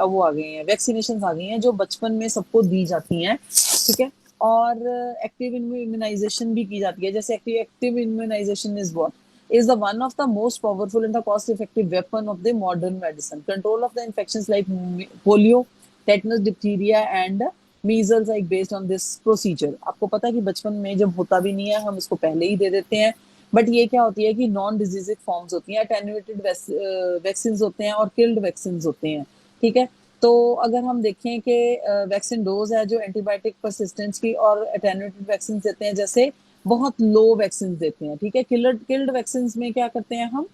वो आ गए हैं, वैक्सीनेशन आ गई हैं जो बचपन में सबको दी जाती हैं, ठीक है, और एक्टिव इम्यूनाइजेशन भी की जाती है। जैसे active active immunization is what is the one of the most powerful and the cost effective weapon of the modern medicine. Control of the infections like polio, tetanus, diphtheria and measles like based on this procedure. आपको पता है कि बचपन में जब होता भी नहीं है हम इसको पहले ही दे देते हैं, बट ये क्या होती है कि नॉन डिजीजिक फॉर्म्स होती हैं, अटेन्यूएटेड वैक्सीन होते हैं और किल्ड वैक्सीन होते हैं, ठीक है। तो अगर हम देखें कि वैक्सीन डोज है जो एंटीबायोटिक परसिस्टेंस की, और अटेन्यूएटेड वैक्सीन देते हैं जैसे बहुत लो वैक्सीन देते हैं, ठीक है। किल्ड वैक्सीन में क्या करते हैं हम,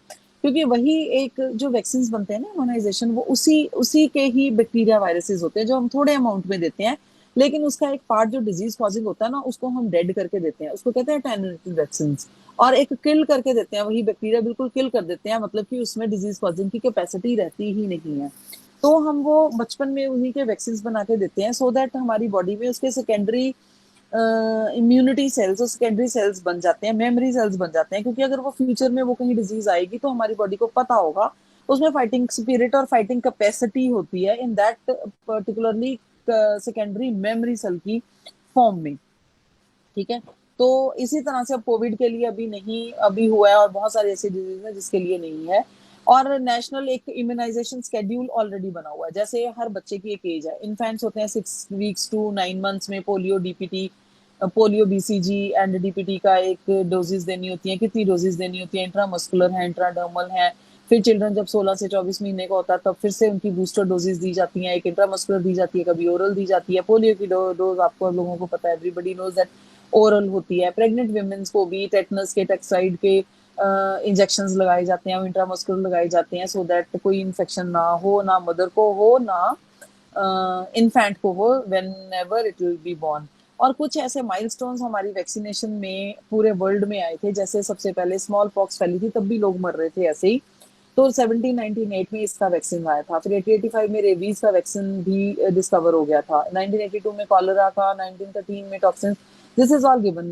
क्योंकि वही एक जो वैक्सीन बनते हैं ना, इम्यूनाइजेशन, वो उसी उसी के ही बैक्टीरिया वायरसेस होते हैं जो हम थोड़े अमाउंट में देते हैं, लेकिन उसका एक पार्ट जो डिजीज कॉजिंग होता है ना, उसको हम डेड करके देते हैं, उसको कहते हैं अटेन्यूएटेड वैक्सीन। और एक किल करके देते हैं, वही बैक्टीरिया बिल्कुल किल कर देते हैं, मतलब कि उसमें डिजीज कॉजिंग की कैपेसिटी रहती ही नहीं है। तो हम वो बचपन में उन्हीं के वैक्सीन बना के देते हैं, सो दैट हमारी बॉडी में उसके सेकेंडरी इम्यूनिटी सेल्स और सेकेंडरी सेल्स बन जाते हैं, मेमोरी सेल्स बन जाते हैं, क्योंकि अगर वो फ्यूचर में वो कहीं डिजीज आएगी तो हमारी बॉडी को पता होगा, उसमें फाइटिंग स्पिरिट और फाइटिंग कैपेसिटी होती है in that particularly secondary memory cell की फॉर्म में, ठीक है। तो इसी तरह से अब कोविड के लिए अभी नहीं, अभी हुआ है, और बहुत सारी ऐसी डिजीज है जिसके लिए नहीं है, और नेशनल एक इम्यूनाइजेशन स्केड्यूल ऑलरेडी बना हुआ है। जैसे हर बच्चे की एक एज है, इन्फेंट्स होते हैं 6 वीक्स टू 9 मंथ्स में, polio DPT, polio BCG and DPT का एक डोजेज देनी होती है, कितनी डोजेज देनी होती है, इंट्रामस्कुलर है, इंट्राडर्मल है। फिर चिल्ड्रन जब 16 से 24 महीने का होता है तब फिर से उनकी बूस्टर डोजेज दी जाती हैं, एक इंट्रामस्कुलर दी जाती है, कभी ओरल दी जाती है। पोलियो की डोज आपको लोगों को पता है, एवरीबडी नोज दैट ओरल होती है। प्रेग्नेंट वुमेन्स को भी टेटनस के, टेक्साइड के इंजेक्शन लगाए जाते हैं, इंट्रामस्कुलर लगाए जाते हैं, सो दैट कोई इन्फेक्शन ना हो, ना मदर को हो, ना इन्फेंट को हो, when ever it will be born. और कुछ ऐसे माइलस्टोन्स हमारी वैक्सीनेशन में पूरे वर्ल्ड में आए थे, जैसे सबसे पहले स्मॉल पॉक्स फैली थी, तब भी लोग मर रहे थे ऐसे ही, तो 1798 में इसका वैक्सीन आया था। फिर 1885 में रेबीज का वैक्सीन भी डिस्कवर हो गया था। 1982 में कॉलरा का, 1913 में toxin. This is all given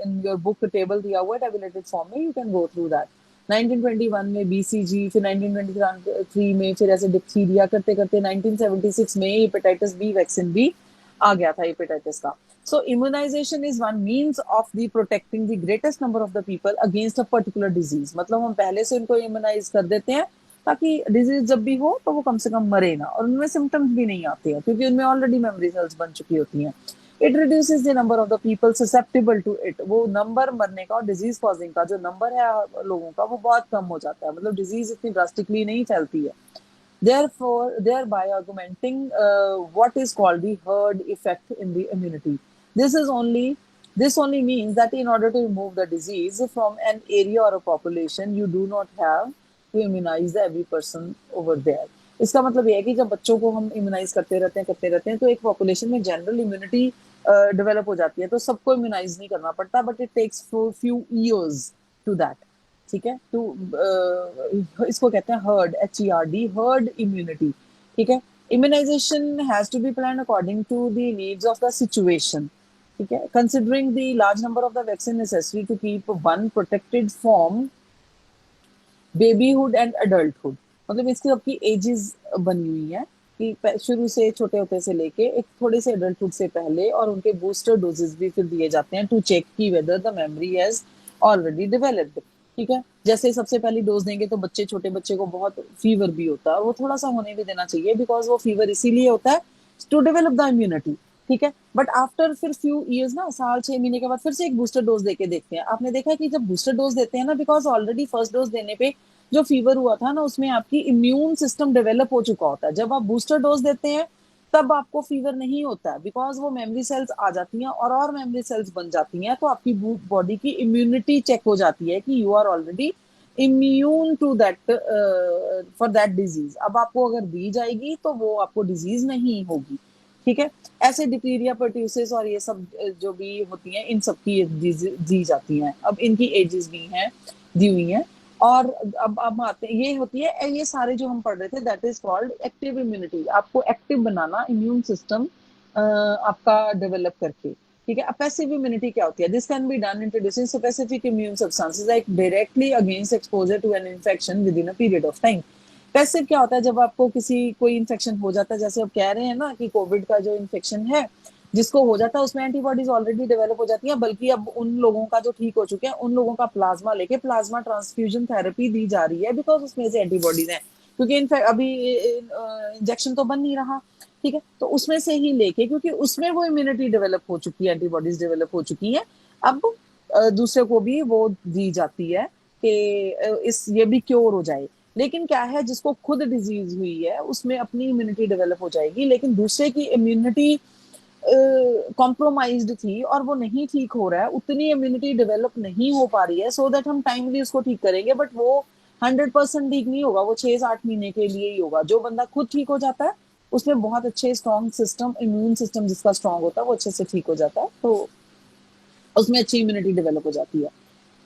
in your book, table दिया हुआ है टेबुलेटेड फॉर्म में, you can go through that. 1921 में बीसीजी, फिर 1923 में फिर ऐसे डिप्थीरिया करते करते 1976 में हेपेटाइटिस बी वैक्सीन भी आ गया था, हेपेटाइटिस का। So immunization is one means of the protecting the greatest number of the people against a particular disease. मतलब हम पहले से उनको इम्यूनाइज कर देते हैं ताकि डिजीज जब भी हो तो वो कम से कम मरे ना, और उनमें सिम्टम्स भी नहीं आते हैं क्योंकि उनमें ऑलरेडी मेमोरी सेल्स बन चुकी होती हैं। It reduces the number of the people susceptible to it, वो नंबर मरने का और डिजीज कॉजिंग का जो नंबर है लोगों का, वो बहुत कम हो जाता है, मतलब डिजीज इतनी ड्रास्टिकली नहीं फैलती है। Therefore, thereby augmenting what is called the herd effect in the immunity. This is only This only means that in order to remove the disease from an area or a population, you do not have to immunize the every person over there. इसका मतलब ये है कि जब बच्चों को हम immunise करते रहते हैं तो एक पॉपुलेशन में जनरल इम्यूनिटी डेवलप हो जाती है, तो सबको इम्यूनाइज नहीं करना पड़ता, but it takes few years to that. ठीक है, तो इसको कहते हैं हर्ड, HERD, हर्ड इम्यूनिटी। ठीक है, immunization has to be plan according to the needs of the situation. ठीक है, considering the large number of the vaccine necessary to keep one protected from babyhood and adulthood. मतलब इसकी सबकी edges बनी हुई है कि शुरू से छोटे होते से लेके एक थोड़े से अडल्टहुड से पहले, और उनके बूस्टर डोजेस भी फिर दिए जाते हैं टू चेक की whether the memory has already developed. ठीक है, जैसे सबसे पहली डोज देंगे तो बच्चे, छोटे बच्चे को बहुत फीवर भी होता है, वो थोड़ा सा होने भी देना चाहिए, बिकॉज वो फीवर इसीलिए होता है टू डेवलप द इम्यूनिटी। ठीक है, बट आफ्टर फिर फ्यू ईयर्स ना, साल 6 महीने के बाद फिर से एक बूस्टर डोज देके देखते हैं। आपने देखा कि जब बूस्टर डोज देते हैं ना, बिकॉज ऑलरेडी फर्स्ट डोज देने पे जो फीवर हुआ था ना, उसमें आपकी इम्यून सिस्टम डेवलप हो चुका होता है। जब आप बूस्टर डोज देते हैं तब आपको फीवर नहीं होता है, बिकॉज वो मेमोरी सेल्स आ जाती हैं और मेमोरी सेल्स बन जाती हैं, तो आपकी बॉडी की इम्यूनिटी चेक हो जाती है कि you are already immune to that for that disease. अब आपको अगर दी जाएगी तो वो आपको डिजीज नहीं होगी। ठीक है, ऐसे डिप्टीरिया, पर्ट्यूसिस और ये सब जो भी होती हैं, इन सब की दी जाती हैं। अब इनकी एजेस भी हैं, दी हुई हैं। और अब आते हैं, ये होती है, ये सारे जो हम पढ़ रहे थे, that is called active immunity. आपको एक्टिव बनाना इम्यून सिस्टम आपका डेवलप करके। ठीक है, अब पैसिव इम्यूनिटी क्या होती है? This can be done introducing specific immune substances like directly against exposure to an infection with in a period of time. Passive क्या होता है? जब आपको कोई इन्फेक्शन हो जाता है, जैसे अब कह रहे हैं ना कि कोविड का जो इन्फेक्शन है, जिसको हो जाता है उसमें एंटीबॉडीज ऑलरेडी डेवलप हो जाती हैं, बल्कि अब उन लोगों का जो ठीक हो चुके हैं उन लोगों का प्लाज्मा लेके प्लाज्मा ट्रांसफ्यूजन थेरेपी दी जा रही है, बिकॉज उसमें से एंटीबॉडीज हैं। क्योंकि इनफैक्ट अभी इंजेक्शन तो बन नहीं रहा। ठीक है, तो उसमें से ही लेके, क्योंकि उसमें वो इम्यूनिटी डेवलप हो चुकी है, एंटीबॉडीज डेवलप हो चुकी हैं, अब दूसरे को भी वो दी जाती है कि इस ये भी क्योर हो जाए। लेकिन क्या है, जिसको खुद डिजीज हुई है उसमें अपनी इम्यूनिटी डेवलप हो जाएगी, लेकिन दूसरे की इम्यूनिटी कॉम्प्रोमाइज्ड थी और वो नहीं ठीक हो रहा है, उतनी इम्यूनिटी डेवलप नहीं हो पा रही है, सो दैट हम टाइमली उसको ठीक करेंगे, बट वो 100% ठीक नहीं होगा, वो 6-8 महीने के लिए ही होगा। जो बंदा खुद ठीक हो जाता है उसमें बहुत अच्छे स्ट्रॉन्ग सिस्टम, इम्यून सिस्टम जिसका स्ट्रॉन्ग होता है वो अच्छे से ठीक हो जाता है, तो उसमें अच्छी इम्यूनिटी डेवलप हो जाती है।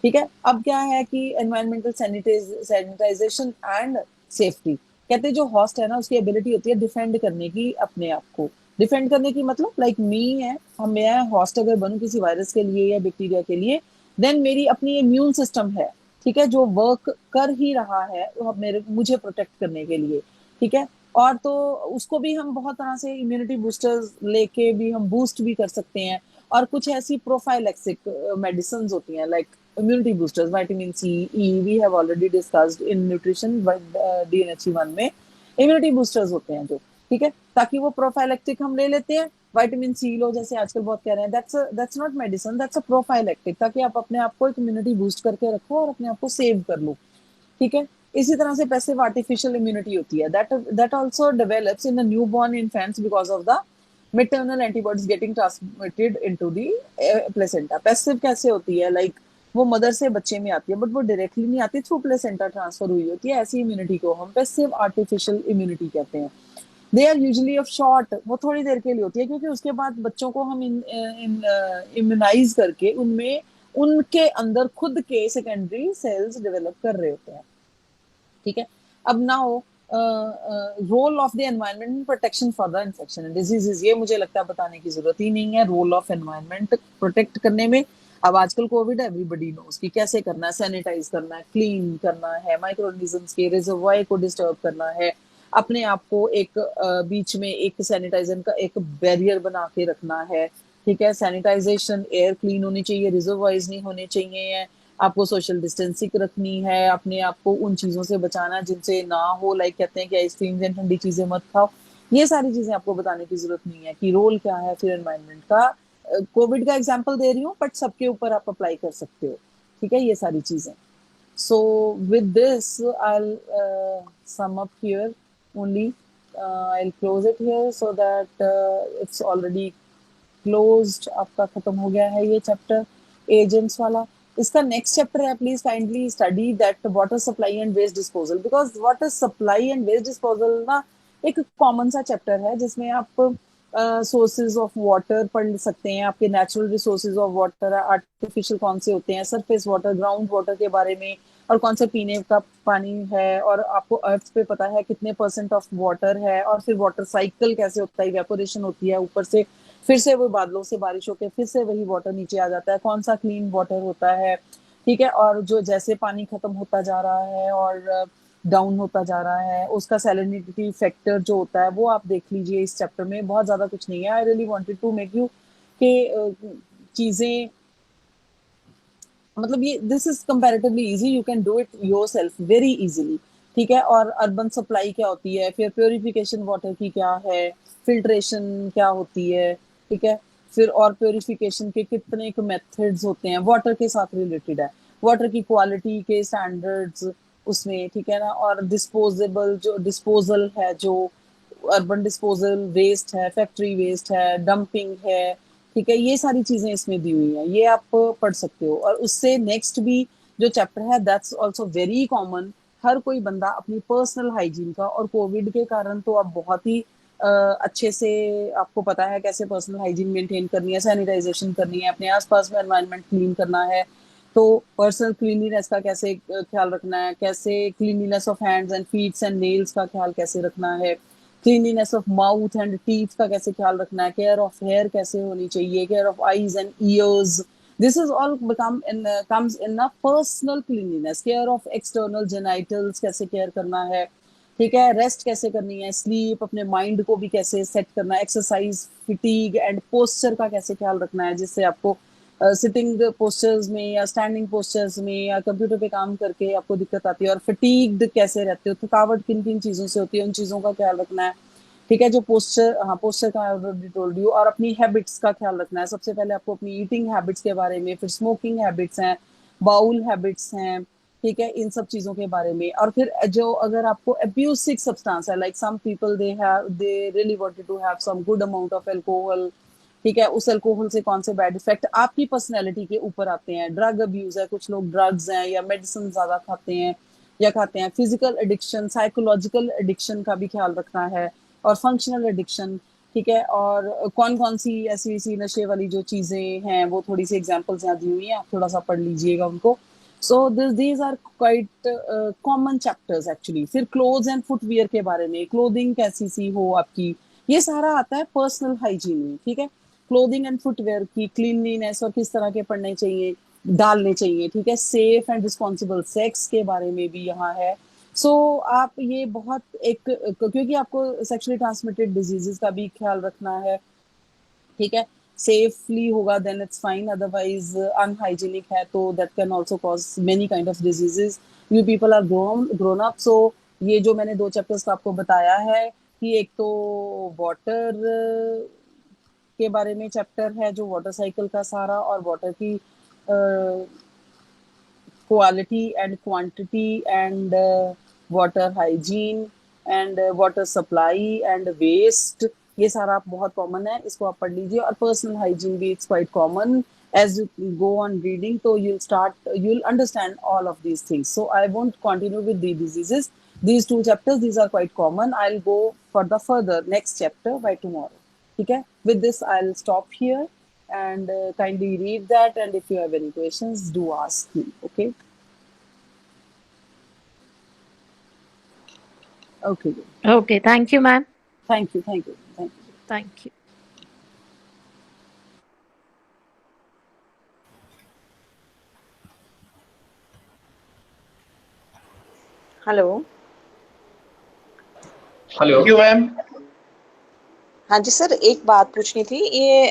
ठीक है, अब क्या है कि एनवायरमेंटल सैनिटाइजेशन एंड सेफ्टी। कहते हैं जो हॉस्ट है ना, उसकी एबिलिटी होती है डिफेंड करने की अपने आप को। डिफेंड करने की मतलब लाइक मी है, हम मैं हॉस्ट अगर बनूं किसी वायरस के लिए या बैक्टीरिया के लिए, देन मेरी अपनी इम्यून सिस्टम है, ठीक है, जो वर्क कर ही रहा है मेरे मुझे प्रोटेक्ट करने के लिए। ठीक है, और तो उसको भी हम बहुत तरह से इम्यूनिटी बूस्टर्स लेके भी हम बूस्ट भी कर सकते हैं। और कुछ ऐसी प्रोफाइलेक्सिक मेडिसिन होती हैं like immunity boosters, vitamin C, E, we have already discussed in nutrition, DNHE1 में immunity boosters होते हैं जो, ठीक है, ताकि वो प्रोफाइलेक्टिक हम ले लेते हैं। विटामिन सी लो, जैसे आजकल बहुत कह रहे हैं, that's not medicine, that's a prophylactic, ताकि आप अपने आप को एक इम्यूनिटी बूस्ट करके रखो और अपने आप को सेव कर लो। ठीक है, इसी तरह से पैसिव आर्टिफिशियल इम्यूनिटी होती है, that also develops in the newborn infants because of the maternal antibodies getting transmitted into the placenta. Passive कैसे होती है? लाइक वो मदर से बच्चे में आती है, बट वो डायरेक्टली नहीं आती, थ्रू प्लेसेंटा ट्रांसफर हुई होती है। ऐसी इम्यूनिटी को हम पैसिव आर्टिफिशियल इम्यूनिटी कहते हैं। They are usually of short, वो थोड़ी देर के लिए होती है, क्योंकि उसके बाद बच्चों को हम इम्यूनाइज करके उनमें उनके अंदर खुद के सेकेंडरी सेल्स डेवलप कर रहे होते हैं। ठीक है, अब now role of the environment in protection for the infection and diseases, ये मुझे लगता है बताने की जरूरत ही नहीं है। रोल ऑफ एनवायरनमेंट प्रोटेक्ट करने में, अब आजकल कोविड है, एवरीबडी नोस कि कैसे करना है, सैनिटाइज करना है, क्लीन करना है, माइक्रो ऑर्गेनिजम्स के रिजर्वायर को डिस्टर्ब करना है, अपने आप को एक बीच में एक सैनिटाइजर का एक बैरियर बना के रखना है। ठीक है, सैनिटाइजेशन, एयर क्लीन होनी चाहिए, रिजर्वाइज नहीं होने चाहिए, आपको सोशल डिस्टेंसिंग रखनी है, अपने आप को उन चीजों से बचाना जिनसे ना हो, लाइक कहते हैं कि आइसक्रीम या ठंडी चीजें मत खाओ। ये सारी चीजें आपको बताने की जरूरत नहीं है कि रोल क्या है फिर एनवायरनमेंट का। कोविड का एग्जांपल दे रही हूँ, बट सबके ऊपर आप अप्लाई कर सकते हो। ठीक है, ये सारी चीजें। So with this I sum up here only. I'll close it here so that it's already closed, आपका खत्म हो गया है ये चैप्टर एजेंट्स वाला। इसका नेक्स्ट चैप्टर है, please kindly study that water supply and waste disposal, because water supply and waste disposal ना एक कॉमन सा चैप्टर है जिसमें आप सोर्सेज ऑफ वाटर पढ़ सकते हैं, आपके natural resources of water, artificial कौन से होते हैं, सरफेस वाटर, ग्राउंड वाटर के बारे में, और कौन से पीने का पानी है, और आपको अर्थ पे पता है कितने % ऑफ वाटर है, और फिर वाटर साइकिल कैसे होता है, इवेपोरेशन होती है ऊपर से, फिर से वो बादलों से बारिश होकर फिर से वही वाटर नीचे आ जाता है, कौन सा क्लीन वाटर होता है, ठीक है। और जो जैसे पानी खत्म होता जा रहा है और डाउन होता जा रहा है, उसका सैलिनिटी फैक्टर जो होता है वो आप देख लीजिए इस चैप्टर में, बहुत ज्यादा कुछ नहीं है। I really wanted to make you कि चीजें, मतलब ये this is comparatively easy, you can do it yourself very easily, ठीक है। और अर्बन सप्लाई क्या होती है, फिर प्योरिफिकेशन वाटर की क्या है, फिल्ट्रेशन क्या होती है, ठीक है। फिर और प्योरिफिकेशन के कितने मेथड्स होते हैं, वाटर के साथ रिलेटेड है, वाटर की क्वालिटी के स्टैंडर्ड्स उसमें, ठीक है ना। और डिस्पोजेबल जो डिस्पोजल है, जो अर्बन डिस्पोजल, वेस्ट है, फैक्ट्री वेस्ट है, डंपिंग है, ठीक है, ये सारी चीजें इसमें दी हुई हैं, ये आप पढ़ सकते हो। और उससे नेक्स्ट भी जो चैप्टर है दैट्स आल्सो वेरी कॉमन, हर कोई बंदा अपनी पर्सनल हाइजीन का, और कोविड के कारण तो अब बहुत ही अच्छे से आपको पता है कैसे पर्सनल हाइजीन मेंटेन करनी है, सैनिटाइजेशन करनी है, अपने आसपास में एनवायरनमेंट क्लीन करना है। तो पर्सनल क्लीनलीनेस का कैसे ख्याल रखना है, कैसे cleanliness of hands and feats and nails का ख्याल कैसे रखना है, cleanliness of mouth and teeth का कैसे ख्याल रखना है, केयर ऑफ हेयर कैसे होनी चाहिए, care of eyes and years, this is all become in comes in a personal cleanliness, care of external genitals कैसे केयर करना है, ठीक है, रेस्ट कैसे करनी है, स्लीप, अपने माइंड को भी कैसे सेट करना है, एक्सरसाइज, फिटीग एंड पोस्चर का कैसे ख्याल रखना है, जिससे आपको सिटिंग पोस्चर्स में या स्टैंडिंग पोस्चर्स में या कंप्यूटर पे काम करके आपको दिक्कत आती है, और फटीग्ड कैसे रहते हो, थकावट किन किन चीजों से होती है, उन चीजों का ख्याल रखना है, ठीक है। जो पोस्चर, हाँ पोस्चर का ऑलरेडी टोल्ड यू, और अपनी हैबिट्स का ख्याल रखना है। सबसे पहले आपको अपनी ईटिंग हैबिट्स के बारे में, फिर स्मोकिंग हैबिट्स हैं, बाउल हैबिट्स हैं, ठीक है, इन सब चीजों के बारे में। और फिर जो अगर आपको अब्यूसिव सब्सटेंस है, like some people they really wanted to have some good amount of alcohol, ठीक है, उस अल्कोहल से कौन से बैड इफेक्ट आपकी पर्सनैलिटी के ऊपर आते हैं, ड्रग अब्यूज है, कुछ लोग ड्रग्स हैं या मेडिसिन ज्यादा खाते हैं, फिजिकल एडिक्शन, साइकोलॉजिकल एडिक्शन का भी ख्याल रखना है, और फंक्शनल एडिक्शन, ठीक है। और कौन कौन सी ऐसी ऐसी नशे वाली जो चीजें हैं, वो थोड़ी सी एग्जांपल्स यहाँ दी हुई हैं, आप थोड़ा सा पढ़ लीजिएगा उनको। So these are quite common chapters actually. फिर क्लोथ्स एंड फुटवियर के बारे में, क्लोथिंग कैसी सी हो आपकी, ये सारा आता है पर्सनल हाइजीन में, ठीक है। क्लोथिंग एंड फुटवेयर की क्लीनलीनेस और किस तरह के पढ़ने चाहिए, डालने चाहिए, ठीक है। सेफ एंड रिस्पॉन्सिबल सेक्स के बारे में भी यहाँ है। सो आप ये बहुत एक, क्योंकि आपको सेक्सुअली ट्रांसमिटेड डिजीजेस का भी ख्याल रखना है, ठीक है। सेफली होगा then it's fine, otherwise unhygienic है तो that can also cause many kind of diseases. You people are grown up, so ये जो मैंने 2 चैप्टर्स का आपको बताया है, कि एक तो वाटर के बारे में चैप्टर है, जो वाटर साइकिल का सारा, और वाटर की quality and quantity and water hygiene and water supply and waste, ये सारा बहुत कॉमन है, इसको आप पढ़ लीजिए। और पर्सनल हाइजीन भी it's quite common, as you go on reading, so you'll understand all of these things. So I won't continue with the diseases, these 2 chapters, these are quite common. I'll go for the further next chapter by tomorrow, okay. With this I'll stop here, and kindly read that, and if you have any questions, do ask me, okay. Okay, good. Okay, thank you, ma'am. Thank you, thank you, thank you. Thank you. Hello. Hello ma'am. हाँ जी sir, एक बात पूछनी थी, ये